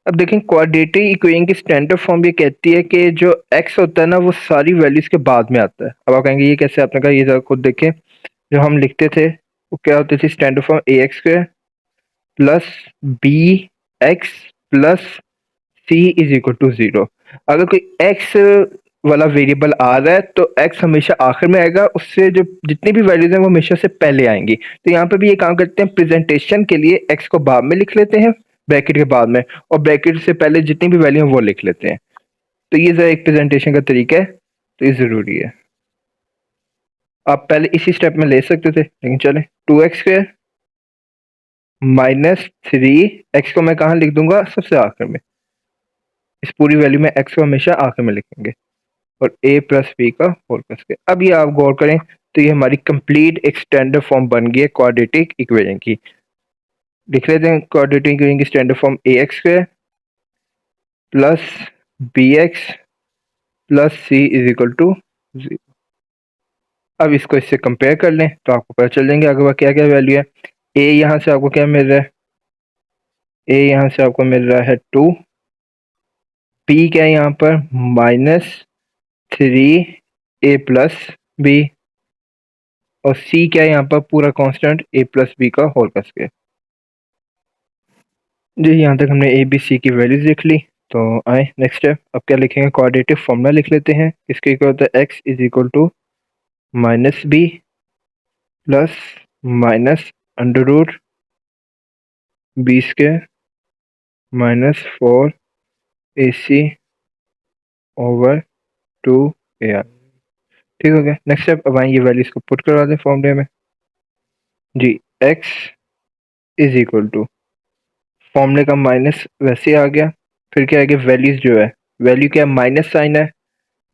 अब देखें क्वाड्रेटिक इक्वेशन की स्टैंडर्ड फॉर्म ये कहती है कि जो x होता है ना वो सारी वैल्यूज के बाद में आता है। अब आप कहेंगे ये कैसे, आपने कहा ये जरा खुद देखें। जो हम लिखते थे वो क्या होती थी, standard form a x square plus b x plus c is equal to zero. अगर कोई एक्स वाला वेरिएबल आ रहा है तो एक्स हमेशा आखिर में आएगा, उससे जो जितनी भी वैल्यूज हैं वो हमेशा से पहले आएंगी। तो यहाँ पे भी ये काम करते हैं, प्रेजेंटेशन के लिए एक्स को बाद में लिख लेते हैं ब्रैकेट के बाद में, और ब्रैकेट से पहले जितनी भी वैल्यू है वो लिख लेते हैं। तो ये जरा एक प्रेजेंटेशन का तरीका है, तो ये जरूरी है। आप पहले इसी स्टेप में ले सकते थे, लेकिन चले, two x square minus three x को मैं कहाँ लिख दूंगा, सबसे आखिर में। इस पूरी वैल्यू में एक्स को हमेशा आखिर में लिखेंगे, और ए प्लस बी का होल प्लस के। अब ये आप गौर करें तो ये हमारी कंप्लीट एक स्टैंडर्ड फॉर्म बन गई है क्वाड्रेटिक इक्वेशन की। लिख लेते हैं क्वाड्रेटिक इक्वेशन की standard form, a x square plus b x plus c is equal to zero. अब इसको इससे कंपेयर कर लें तो आपको पता चल जाएंगे अगर क्या क्या वैल्यू है। ए यहाँ से आपको क्या मिल रहा है, ए यहाँ से आपको मिल रहा है 2, बी क्या है यहाँ पर -3 ए प्लस बी, और सी क्या है यहाँ पर पूरा कांस्टेंट ए प्लस बी का होल का स्क्वायर। जी यहाँ तक हमने ए बी सी की वैल्यूज लिख ली। तो आए नेक्स्ट स्टेप, अब क्या लिखेंगे, क्वाड्रेटिक फॉर्मूला लिख लेते हैं। इसके इक्वल होता है x is equal to -b plus minus under root B square -4ac over 2ar। ठीक हो गया। नेक्स्ट स्टेप, अब आए ये वैल्यूज को पुट करवा दें फॉर्मूले में। जी x इज इक्वल टू फॉर्मूले का माइनस वैसे आ गया, फिर क्या आगे वैल्यूज जो है, वैल्यू क्या माइनस साइन है,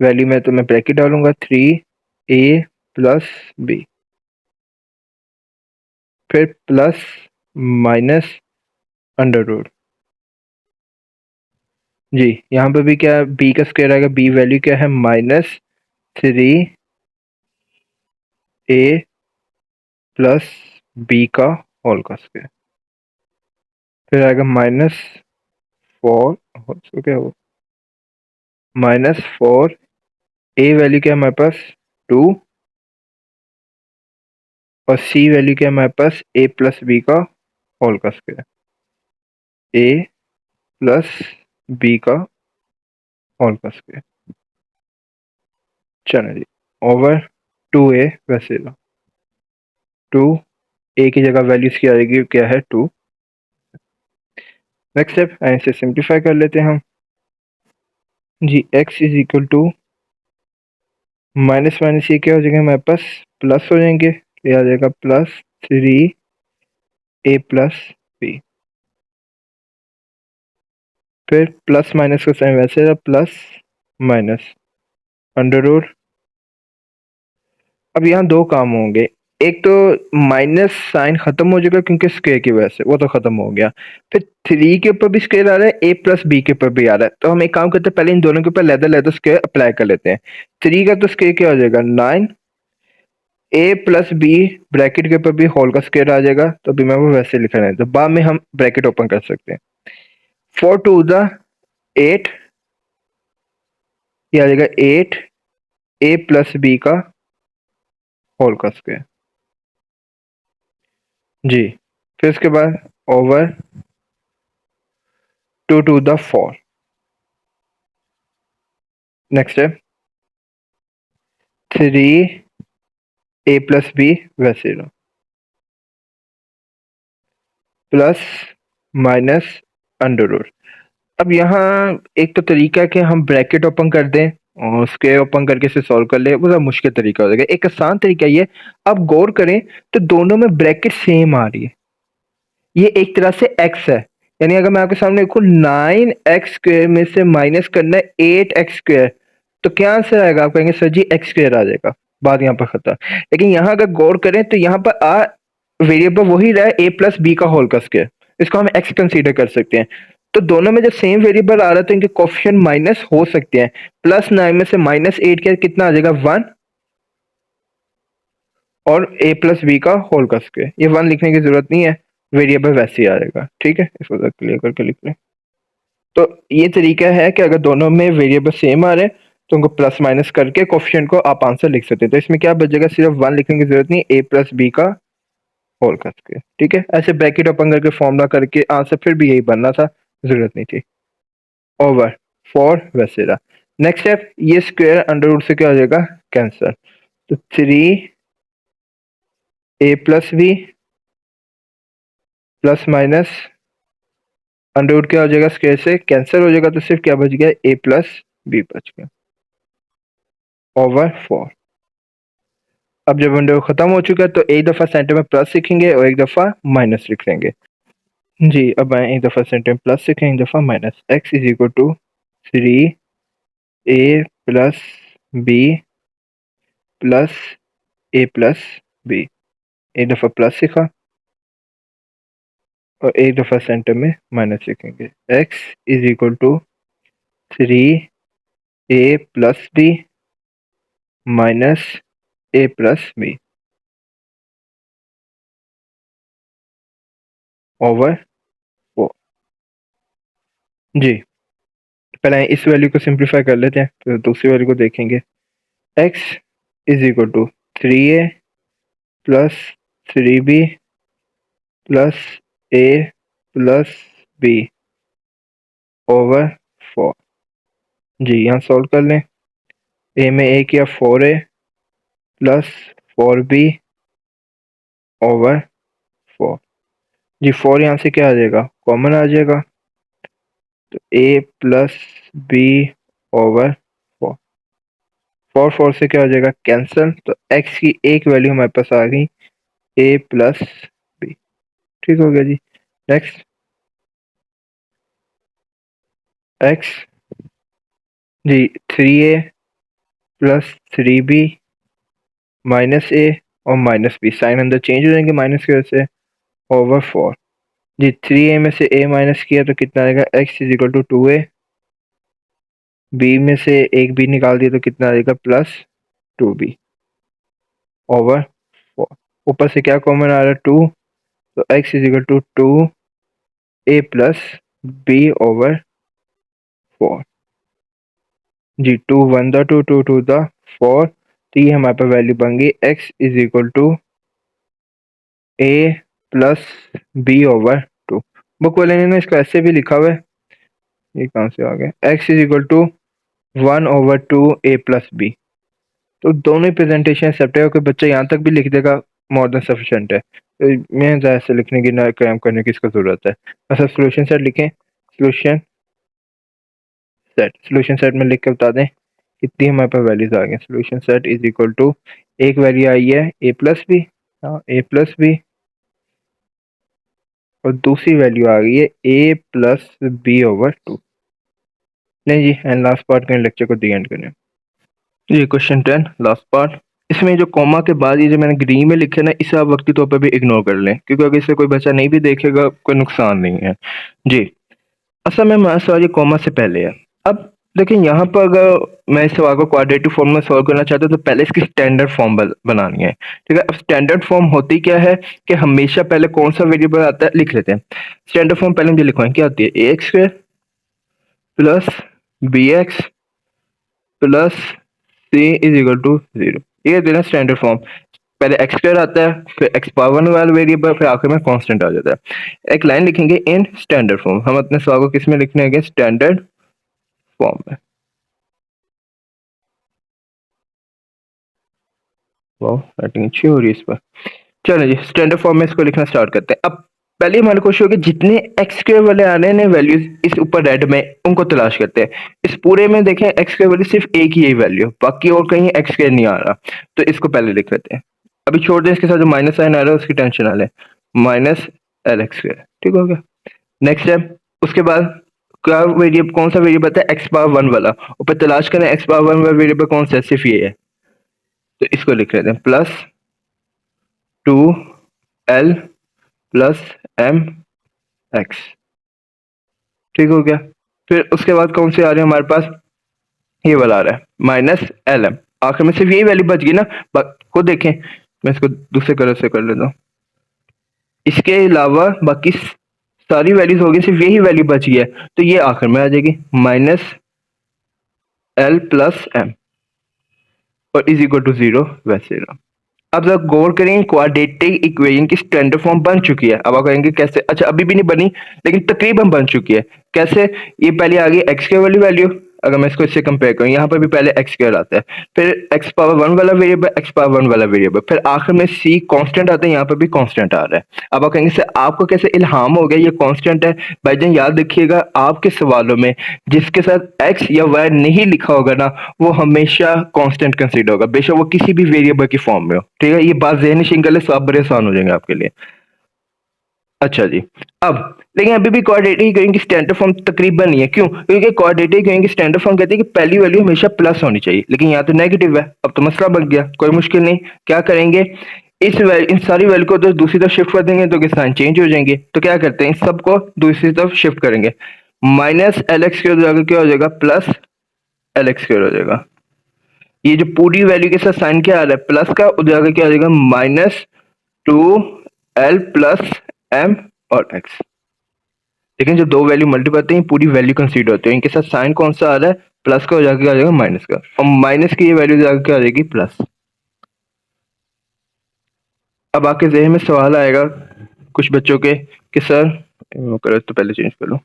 वैल्यू में तो मैं ब्रैकेट डालूंगा 3a प्लस बी, फिर प्लस माइनस अंडर रूट। जी यहाँ पे भी क्या b का स्क्वायर आएगा, b वैल्यू क्या है -3a प्लस बी का होल का स्क्वायर, फिर आएगा -4, क्या हो -4, ए वैल्यू क्या है हमारे पास 2, और सी वैल्यू क्या है हमारे पास ए प्लस बी का होल का स्क्वायर, ए प्लस बी का होल का स्क्वायर। चलो जी, ओवर 2a वैसे 2, ए की जगह वैल्यूज की आएगी क्या है 2। नेक्स्ट स्टेप, ऐसे सिंप्लीफाई कर लेते हैं हम। जी x is equal to minus minus ये क्या हो जाएगा हमारे पास प्लस हो जाएंगे, ये आ जाएगा +3a प्लस बी, फिर प्लस माइनस का साइन वैसे रहा प्लस माइनस अंडर रूट। अब यहाँ दो काम होंगे, एक तो माइनस साइन खत्म हो जाएगा क्योंकि स्क्वायर की वजह से, वो तो खत्म हो गया। फिर 3 के ऊपर भी स्क्वायर आ रहा है, a प्लस बी के ऊपर भी आ रहा है, तो हम एक काम करते हैं पहले इन दोनों के ऊपर लेदर लेदर स्क्वायर अप्लाई कर लेते हैं। 3 का तो स्क्वायर क्या हो जाएगा 9, a प्लस बी ब्रैकेट के ऊपर भी होल का स्क्वायर आ जाएगा, तो अभी मैं वो वैसे लिख रहा है, तो बाद में हम ब्रैकेट ओपन कर सकते हैं। 4 टू द 8, ये आ जाएगा 8 a प्लस बी का होल का स्क्वायर। जी फिर इसके बाद ओवर 2 टू द 4। नेक्स्ट है 3a प्लस बी वैसे रहो, प्लस माइनस अंडर रूट। अब यहाँ एक तो तरीका है कि हम ब्रैकेट ओपन कर दें और स्क्वायर ओपन करके इसे सॉल्व कर ले, वो ज़रा मुश्किल तरीका हो जाएगा। एक आसान तरीका ये, आप गौर करें तो दोनों में ब्रैकेट सेम आ रही है, ये एक तरह से x है, यानी अगर मैं आपके सामने देखूँ 9x स्क्वायर में से माइनस करना है 8x स्क्वायर, तो क्या आंसर आएगा, आप कहेंगे सर जी एक्स स्क्वायर आ जाएगा, बात यहाँ पर खत्म। लेकिन यहाँ अगर गौर करें तो यहाँ पर वेरिएबल वही रहा है a प्लस बी का होल का स्क्वायर, इसको हम x कंसीडर कर सकते हैं। तो दोनों में जब सेम वेरिएबल आ रहा है तो इनके कोफिशिएंट माइनस हो सकते हैं। +9 में से -8 क्या कितना आ जाएगा 1, और a प्लस बी का होल का स्क्वायर, ये 1 लिखने की जरूरत नहीं है, वेरिएबल वैसे ही आ जाएगा। ठीक है, इसको क्लियर करके लिख लें। तो ये तरीका है कि अगर दोनों में वेरिएबल सेम आ रहे हैं तो उनको प्लस माइनस करके कोफिशिएंट को आप आंसर लिख सकते हैं। तो इसमें क्या बचेगा, सिर्फ 1 लिखने की जरूरत नहीं, a प्लस बी का होल का स्क्वायर। ठीक है, ऐसे ब्रैकेट ओपन करके फॉर्मूला करके आंसर फिर भी यही बनना था, जरूरत नहीं थी। ओवर 4 वैसे रहा। नेक्स्ट स्टेप, ये स्क्वायर अंडर रूट से क्या हो जाएगा कैंसर, तो 3a plus b plus minus under root क्या हो जाएगा, स्क्वायर से कैंसर हो जाएगा, तो सिर्फ क्या बच गया a प्लस बी बच गया ओवर 4। अब जब अंडर खत्म हो चुका है तो एक दफा सेंटर में प्लस लिखेंगे और एक दफा माइनस लिख लेंगे। जी अब आए एक दफा सेंटर में प्लस लिखें, एक दफा minus. x is equal to 3a plus b plus a plus b, एक दफा प्लस लिखा और एक दफा सेंटर में माइनस लिखेंगे। x is equal to 3a plus b minus a plus B over 4। जी, पहले इस वैल्यू को सिंप्लीफाई कर लेते हैं, फिर दूसरी वैल्यू को देखेंगे। x is equal to 3a plus 3b plus a plus b over 4। जी, यहाँ सॉल्व कर लें। a में a किया 4a प्लस 4b ओवर 4। जी, 4 यहाँ से क्या आ जाएगा, कॉमन आ जाएगा, तो a प्लस b ओवर 4। 4 से क्या हो जाएगा, कैंसिल, तो x की एक वैल्यू हमारे पास आ गई a प्लस बी। ठीक हो गया जी। नेक्स्ट, x जी 3a plus 3b minus a और माइनस बी, साइन अंदर चेंज हो जाएंगे माइनस की वजह से, ओवर 4। जी, 3a में से a माइनस किया तो कितना आएगा, x is equal to 2a, b में से एक b निकाल दिया तो कितना आएगा, प्लस 2b ओवर 4। ऊपर से क्या कॉमन आ रहा है, 2, तो x is equal to 2a plus b over 4। जी, 2 1 द 2 2 2 द 4, तो ये हमारे पास वैल्यू बन गई x is equal to a plus b over 2। Book वाले ने इसको ऐसे भी लिखा हुआ है, ये कहाँ से आ गया, x is equal to 1 over 2 a plus b। तो दोनों ही प्रेजेंटेशन एक्सेप्ट है, कोई बच्चा यहाँ तक भी लिख देगा मोर देन सफिशिएंट है, तो मैं ज़्यादा से लिखने की ना काम करने की इसको ज़रूरत है। बस अब सोल्यूशन सेट लिखें, सोल्यूशन सेट में लिख के बता दें कितनी हमारे पास वैल्यूज आ गई। Solution set is equal to, एक वैल्यू आई है a plus b, a plus b, और दूसरी वैल्यू आ गई है a प्लस बी ओवर 2। नहीं जी, एंड लास्ट पार्ट के लेक्चर को दी एंड करें। ये क्वेश्चन 10 लास्ट पार्ट, इसमें जो कॉमा के बाद ये जो मैंने ग्रीन में लिखे ना, इसे आप वक्ती तौर पर भी इग्नोर कर लें, क्योंकि अगर इसे कोई बच्चा नहीं भी देखेगा कोई नुकसान नहीं है। जी, असल में हमारा सवाल ये कॉमा से पहले है। अब देखिए यहाँ पर अगर मैं इस सवाल को क्वाड्रेटिक फॉर्म में सॉल्व करना चाहता हूँ तो पहले इसकी स्टैंडर्ड फॉर्म बनानी है। ठीक है, अब स्टैंडर्ड फॉर्म होती क्या है कि हमेशा पहले कौन सा वेरिएबल आता है लिख लेते हैं। स्टैंडर्ड फॉर्म पहले मुझे लिखवाएं, क्या होती है, a x square plus b x plus c is equal to 0। ये देना स्टैंडर्ड फॉर्म। पहले एक्स स्क्वायर आता है, फिर एक्स पावर 1 वाला वेरिएबल, फिर आखिर में कांस्टेंट आ जाता है। एक लाइन लिखेंगे इन स्टैंडर्ड फॉर्म। हम अपने सवाल को किस में लिखने हैं, स्टैंडर्ड फॉर्म में। वाह, राइटिंग अच्छी हो रही है इस पर। चलो जी, स्टैंडर्ड फॉर्म में इसको लिखना स्टार्ट करते हैं। अब पहले हमारी कोशिश होगी जितने एक्स स्क्वायर वाले आ रहे हैं वैल्यूज इस ऊपर रेड में, उनको तलाश करते हैं। इस पूरे में देखें एक्स स्क्वायर वाली सिर्फ एक ही यही वैल्यू, बाकी और कहीं एक्स स्क्वायर नहीं आ रहा, तो इसको पहले लिख लेते हैं। अभी छोड़ दें, इसके साथ जो माइनस साइन आ रहा है उसकी टेंशन ना लें, माइनस एल एक्स स्क्वायर। ठीक हो गया। नेक्स्ट स्टेप, उसके बाद क्या वेरिएबल, कौन सा वेरिएबल है, एक्स पावर 1 वाला, ऊपर तलाश करें एक्स पावर 1 वाला वेरिएबल कौन सा है, सिर्फ ये है, तो इसको लिख लेते हैं plus 2l plus M x. ठीक हो गया। फिर उसके बाद कौन से आ रहे हैं हमारे पास, ये वाला आ रहा है माइनस एल एम। आखिर में सिर्फ यही वैल्यू बच गई ना, को देखें, मैं इसको दूसरे कलर से कर लेता हूँ। इसके अलावा बाकी सारी वैल्यूज हो गई, सिर्फ यही वैल्यू बच गई है, तो ये आखिर में आ जाएगी माइनस एल प्लस एम और इज इक्वल टू 0 वैसे रहा। अब जब गौर करें, क्वाड्रेटिक इक्वेशन की स्टैंडर्ड फॉर्म बन चुकी है। अब आप कहेंगे कैसे, अच्छा अभी भी नहीं बनी लेकिन तकरीबन बन चुकी है। कैसे, ये पहले आ गई एक्स के वाली वैल्यू, अगर मैं इसको इससे कंपेयर करूं, यहाँ पर भी पहले एक्स स्क्वायर आता है, फिर एक्स पावर 1 वाला वेरिएबल, एक्स पावर 1 वाला वेरिएबल, फिर आखिर में सी कांस्टेंट आता है, यहाँ पर भी कांस्टेंट आ रहा है। अब आप कहेंगे सर आपको कैसे इल्हाम हो गया ये कांस्टेंट है। भाईजान याद रखिएगा, आपके सवालों में जिसके साथ एक्स या वाई नहीं लिखा होगा ना, वो हमेशा कांस्टेंट कंसीडर होगा, बेशक वो किसी भी वेरिएबल की फॉर्म में हो। ठीक है, ये बात ज़हनी शिंगल है, सब बड़े आसान हो जाएंगे आपके लिए। अच्छा जी, अब लेकिन अभी भी क्वाड्रेटिक इक्वेशन की स्टैंडर्ड फॉर्म तकरीबन नहीं है। क्यों, क्योंकि क्वाड्रेटिक इक्वेशन की स्टैंडर्ड फॉर्म कहती है कि पहली वैल्यू हमेशा प्लस होनी चाहिए, लेकिन यहाँ तो नेगेटिव है। अब तो मसला बन गया, कोई मुश्किल नहीं, क्या करेंगे, इन सारी वैल्यू को तो दूसरी तरफ शिफ्ट कर देंगे तो साइन चेंज हो जाएंगे। तो क्या करते हैं, इन सबको दूसरी तरफ शिफ्ट करेंगे, माइनस एल एक्स स्क्वायर क्या हो जाएगा, प्लस एल एक्स स्क्वायर हो जाएगा। ये जो पूरी वैल्यू के साथ साइन क्या आ रहा है प्लस का, उधर आगे क्या आ जाएगा -2l प्लस m और x। लेकिन जब दो वैल्यू मल्टीप्लाई होते हैं पूरी वैल्यू कंसीडर होती है, इनके साथ साइन कौन सा आ रहा है प्लस का, हो जाके आ जाएगा माइनस का, और माइनस की ये वैल्यू जाके क्या आ जाएगी प्लस। अब आपके जहन में सवाल आएगा कुछ बच्चों के कि सर कलर तो पहले चेंज कर लो,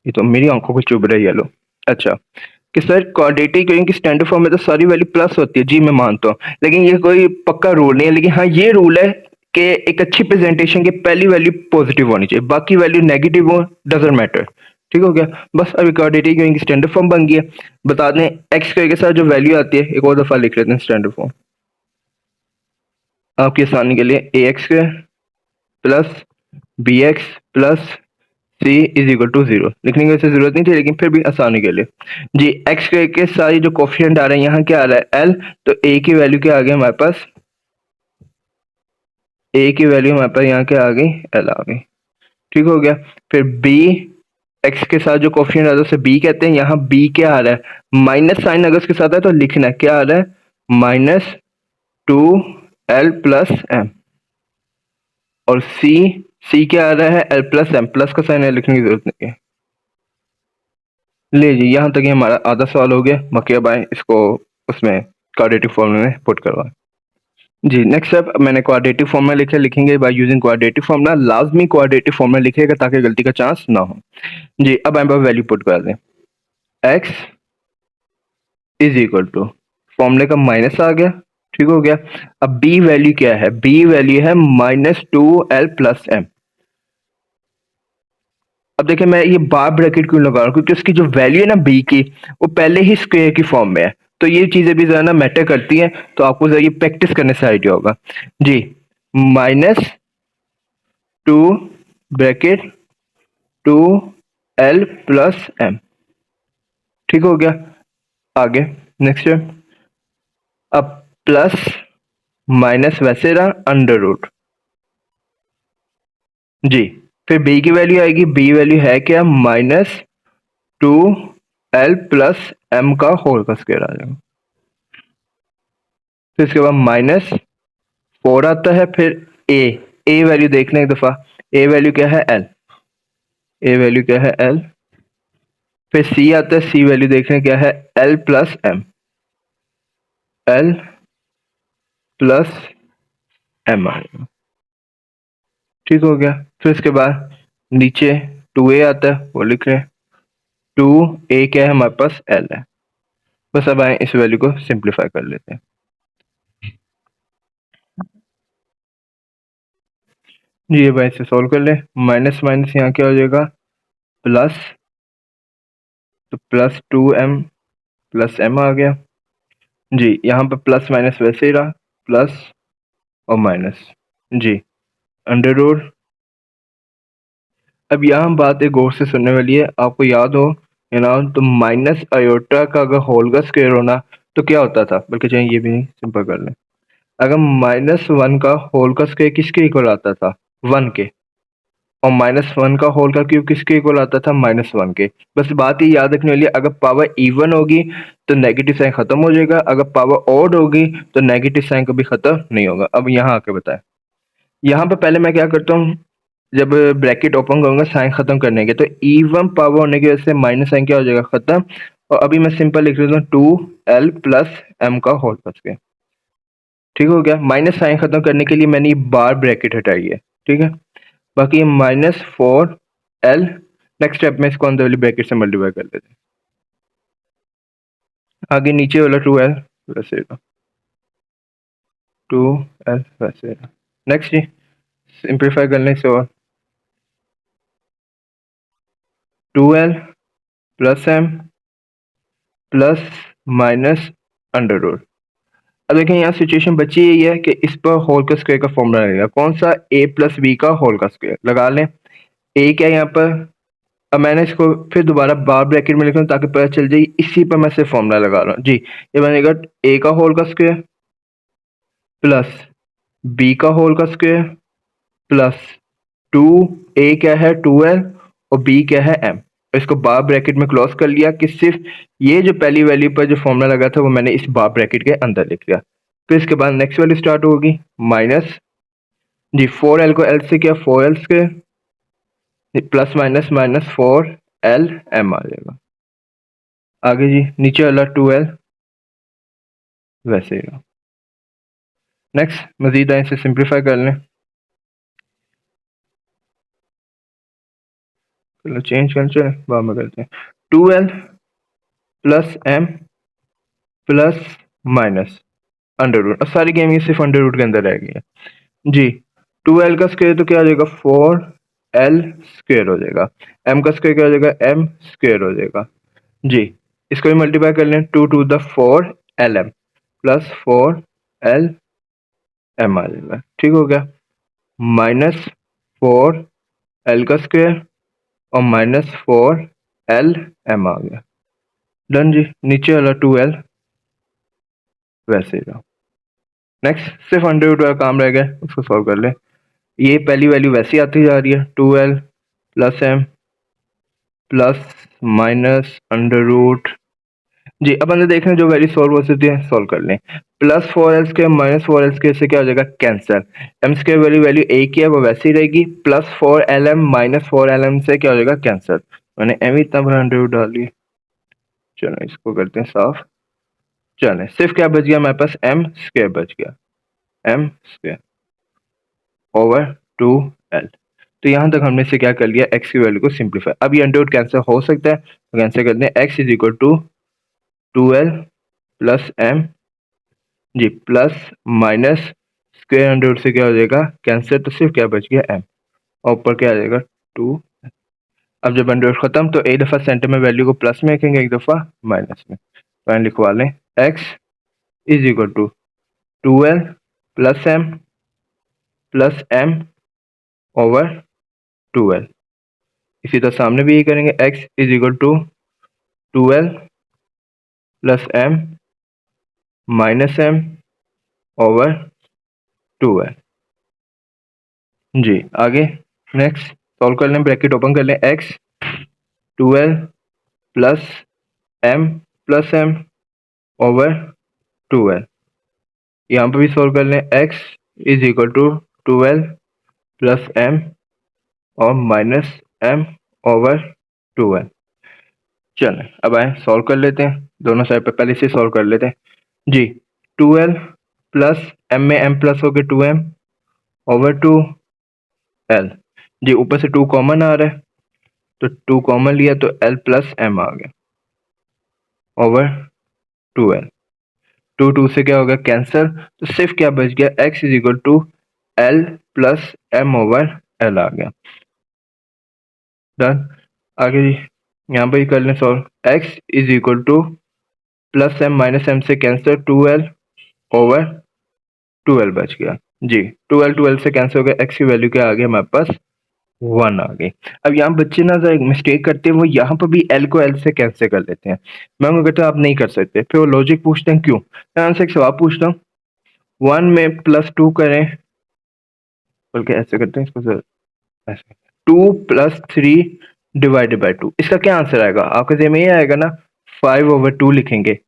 ये तो मेरी आंखों को चुभ रहा है येलो। अच्छा, कि सर क्वाड्रेटिक की स्टैंडर्ड फॉर्म में तो सारी वैल्यू प्लस होती है, जी मैं मानता हूँ, लेकिन ये कोई पक्का रूल नहीं है। लेकिन हाँ ये रूल है कि एक अच्छी प्रेजेंटेशन की पहली वैल्यू पॉजिटिव होनी चाहिए, बाकी वैल्यू नेगेटिव हो डजंट मैटर। ठीक हो गया, बस अभी क्वाड्रेटिक की स्टैंडर्ड फॉर्म बन गई है। बता दें एक्स के साथ जो वैल्यू आती है, एक और दफा लिख लेते हैं स्टैंडर्ड फॉर्म आपकी आसानी के लिए, a x plus b x plus c is equal to 0 लिखने की वैसे जरूरत नहीं थी, लेकिन फिर भी आसानी के लिए जी। एक्स के सारे जो कोफिशिएंट आ रहे हैं, यहाँ क्या आ रहा है एल, तो ए की वैल्यू क्या आ गई हमारे पास, ए की वैल्यू हमारे पास यहाँ क्या आ गई एल आ गई। ठीक हो गया, फिर बी एक्स के साथ जो कोफिशिएंट आ रहा है उसे बी कहते हैं, यहाँ बी क्या आ रहा है माइनस साइन अगर उसके साथ है तो लिखना है क्या आ रहा है -2l प्लस एम, और सी क्या आ रहा है एल प्लस एम, प्लस का साइन है लिखने की जरूरत नहीं है। ले जी, यहाँ तक ही हमारा आधा सवाल हो गया, बाकी अब आए इसको उसमें क्वाड्रेटिक फॉर्मूला में पुट करवाएं। जी नेक्स्ट स्टेप, मैंने क्वाड्रेटिक फॉर्मूला लिखेंगे बाय यूजिंग क्वाड्रेटिक फॉर्मूला, लाजमी क्वाड्रेटिक फॉर्मूला लिखिएगा ताकि गलती का चांस ना हो। जी अब हम वैल्यू पुट कर दें, x इज इक्वल टू फॉर्मूले का माइनस आ गया। ठीक हो गया, अब b वैल्यू क्या है, b वैल्यू है -2l प्लस एम। अब देखिए मैं ये बार ब्रैकेट क्यों लगा रहा हूँ, क्योंकि उसकी जो वैल्यू है ना बी की, वो पहले ही स्क्वायर की फॉर्म में है, तो ये चीजें भी ज्यादा मैटर करती हैं, तो आपको जरा ये प्रैक्टिस करने से आइडिया होगा जी। -2 ब्रैकेट 2l प्लस एम। ठीक हो गया, आगे नेक्स्ट है, अब प्लस माइनस वैसे रहा अंडर रूट जी। फिर b की वैल्यू आएगी, b वैल्यू है क्या -2l प्लस m का होल का स्क्वायर आ जाएगा। फिर इसके बाद -4 आता है, फिर a वैल्यू देखना एक दफा, a वैल्यू क्या है l, a वैल्यू क्या है l। फिर c आता है, c वैल्यू देखने क्या है l plus m, l plus m आ जाएगा। ठीक हो गया, फिर इसके बाद नीचे 2a आता है, वो लिख रहे हैं 2a क्या है हमारे पास l है। बस अब आए इस वैल्यू को सिंप्लीफाई कर लेते हैं जी। ये भाई इसे सॉल्व कर ले, माइनस माइनस यहाँ क्या हो जाएगा प्लस, तो +2m प्लस m आ गया जी। यहाँ पर प्लस माइनस वैसे ही रहा, प्लस और माइनस जी अंडर रूट। अब यहाँ बात एक गौर से सुनने वाली है, आपको याद हो है ना, तो माइनस आयोटा का अगर होल का स्क्वायर होना तो क्या होता था, बल्कि चाहिए ये भी नहीं सिंपल कर लें, अगर -1 का होल का स्क्वायर किसके इक्वल आता था 1 के, और -1 का होल का क्यूब किसके इक्वल आता था -1 के। बस बात ये याद रखने वाली है, अगर पावर इवन होगी तो नेगेटिव साइन खत्म हो जाएगा, अगर पावर ऑड होगी तो नेगेटिव साइन कभी खत्म नहीं होगा। अब यहाँ आके बताएं, यहाँ पे पहले मैं क्या करता हूँ, जब ब्रैकेट ओपन करूंगा साइन खत्म करने के, तो इवन पावर होने की वजह से माइनस साइन क्या हो जाएगा खत्म, और अभी मैं सिंपल लिख देता हूँ 2l प्लस m का होल का स्क्वायर। ठीक हो गया, माइनस साइन खत्म करने के लिए मैंने ये बार ब्रैकेट हटाई है। ठीक है, बाकी -4l, नेक्स्ट स्टेप में इसको अंदर वाली ब्रैकेट से मल्टीप्लाई कर लेते हैं, आगे नीचे वाला 2l वैसे 2l वैसे। नेक्स्ट जी सिंप्लीफाई करने से, और 2l plus m plus minus under root. अब देखें यहाँ सिचुएशन बची यही है कि इस पर होल का स्क्वायर का फॉर्मूला लगेगा, कौन सा a प्लस बी का होल का स्क्वायर लगा लें। a क्या है यहाँ पर, अब मैंने इसको फिर दोबारा बार ब्रैकेट में लिख रहा हूँ ताकि पता चल जाए, इसी पर मैं सिर्फ फॉर्मूला लगा रहा हूँ जी। ये बनेगा a का होल का स्क्वायर प्लस b का होल का स्क्वायर प्लस 2a क्या है 2l और b क्या है m। इसको बार ब्रैकेट में क्लोज कर लिया कि सिर्फ ये जो पहली वैल्यू पर जो फॉर्मूला लगा था वो मैंने इस बार ब्रैकेट के अंदर लिख लिया। फिर इसके बाद नेक्स्ट वैल्यू स्टार्ट होगी माइनस जी 4l को l से किया 4l square plus minus minus 4l m आ जाएगा। आगे जी नीचे वाला 2l वैसे ही रहा। नेक्स्ट मजीद आए इसे सिंप्लीफाई कर लें, चलो चेंज कर चले बाद में करते हैं। 2l plus m plus minus under root, अब सारी गेम ये सिर्फ अंडर रूट के अंदर रह गई है जी। 2l का स्क्वायर तो क्या हो जाएगा 4l स्क्वायर हो जाएगा, m का स्क्वायर क्या हो जाएगा m स्क्वायर हो जाएगा जी। इसको भी मल्टीप्लाई कर लें 2 टू द 4lm प्लस 4l m आ जाएगा, ठीक हो गया। माइनस 4l का स्क्वायर और माइनस 4l m आ गया, डन जी। नीचे वाला 2l वैसे ही रहा। नेक्स्ट सिर्फ अंडर रूट वाला काम रह गया, उसको सॉल्व कर ले। ये पहली वैल्यू वैसे ही आती जा रही है 2l plus m plus minus under root जी। अब अंदर देख रहे हैं जो वैल्यू सॉल्व हो सकती है सॉल्व कर लें। Plus 4l square minus 4l square से क्या हो जाएगा कैंसिल, m स्क्वायर वाली वैल्यू एक ही है वो वैसे ही रहेगी, प्लस 4lm माइनस 4lm से क्या हो जाएगा कैंसिल। मैंने m इतना बड़ा अंडर रूट डाल दिया, चलो इसको करते हैं साफ। चले सिर्फ क्या बच गया हमारे पास m स्क्वायर बच गया, m स्क्वायर ओवर 2l। तो यहां तक हमने से क्या कर लिया x की वैल्यू को सिंप्लीफाई। अब ये अंडर रूट कैंसिल हो सकता है तो कैंसिल करते हैं, x is equal to 2l plus m जी plus minus square under root से क्या हो जाएगा कैंसिल, तो सिर्फ क्या बच गया m और ऊपर क्या आ जाएगा 2। अब जब अंडर रूट खत्म तो एक दफा सेंटर में वैल्यू को प्लस में रखेंगे, एक दफा माइनस में, तो लिखवा लें x is equal to 2l plus m over 2l। इसी तरह सामने भी यही करेंगे, x is equal to 2l plus m minus m over 2l जी। आगे नेक्स्ट सॉल्व कर लें, ब्रैकेट ओपन कर लें, x 2l plus m over 2l। यहाँ पर भी सॉल्व कर लें, x is equal to 2l plus m और माइनस m ओवर 2l। चलें अब आए सॉल्व कर लेते हैं, दोनों साइड पे पहले से सॉल्व कर लेते हैं जी। 2l प्लस m में m प्लस हो गया 2m ओवर 2l जी। ऊपर से 2 कॉमन आ रहा है तो 2 कॉमन लिया तो l प्लस m आ गया ओवर 2l। 2 से क्या होगा कैंसिल, तो सिर्फ क्या बच गया x is equal to l plus m over l आ गया, डन। आगे जी यहाँ पर ही कर लें solve, x is equal to plus m minus m से कैंसिल 2l ओवर 2l बच गया जी। 2l से कैंसिल हो गया, x की वैल्यू क्या आ गई हमारे पास 1 आ गई। अब यहाँ बच्चे ना एक मिस्टेक करते हैं, वो यहाँ पर भी l को l से कैंसिल कर लेते हैं। मैं उनको कहता हूँ आप नहीं कर सकते, फिर वो लॉजिक पूछते हैं क्यों। मैं उनसे एक सवाल पूछता हूँ, 1 में प्लस 2 करें, बल्कि ऐसे करते हैं इसको सर, ऐसे 2 प्लस 3 डिवाइडेड बाई 2, इसका क्या आंसर आएगा आपके जेब में ये आएगा ना 5 ओवर 2 लिखेंगे।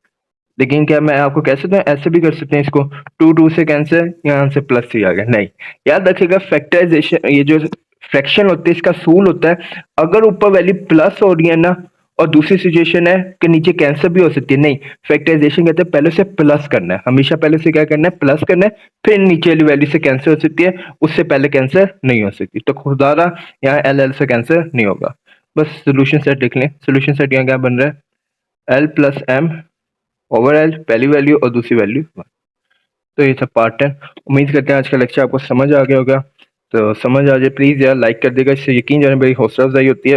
लेकिन क्या मैं आपको कह सकता हूँ ऐसे भी कर सकते हैं इसको, 2 से कैंसिल, यहाँ से प्लस 3 आ गया, नहीं। याद रखिएगा फैक्टराइजेशन ये जो फ्रैक्शन होते हैं इसका सूल होता है, अगर ऊपर वैल्यू प्लस हो रही है ना और दूसरी सिचुएशन है कि नीचे कैंसिल भी हो सकती है, नहीं फैक्टराइजेशन कहते हैं पहले से प्लस करना है, हमेशा पहले से क्या करना है प्लस करना है, फिर नीचे वाली वैल्यू से कैंसिल हो सकती है, उससे पहले कैंसिल नहीं हो सकती। तो खुदारा यहाँ एल से कैंसिल नहीं होगा। बस सोल्यूशन सेट लिख लें, सोल्यूशन सेट यहाँ क्या बन रहा है l plus m over l, पहली वैल्यू और दूसरी वैल्यू। तो ये सब पार्ट है। उम्मीद करते हैं आज का लेक्चर आपको समझ आ गया होगा, तो समझ आ जाए प्लीज़ यार लाइक कर देगा, इससे यकीन जाने बड़ी हौसला अफजाई होती है।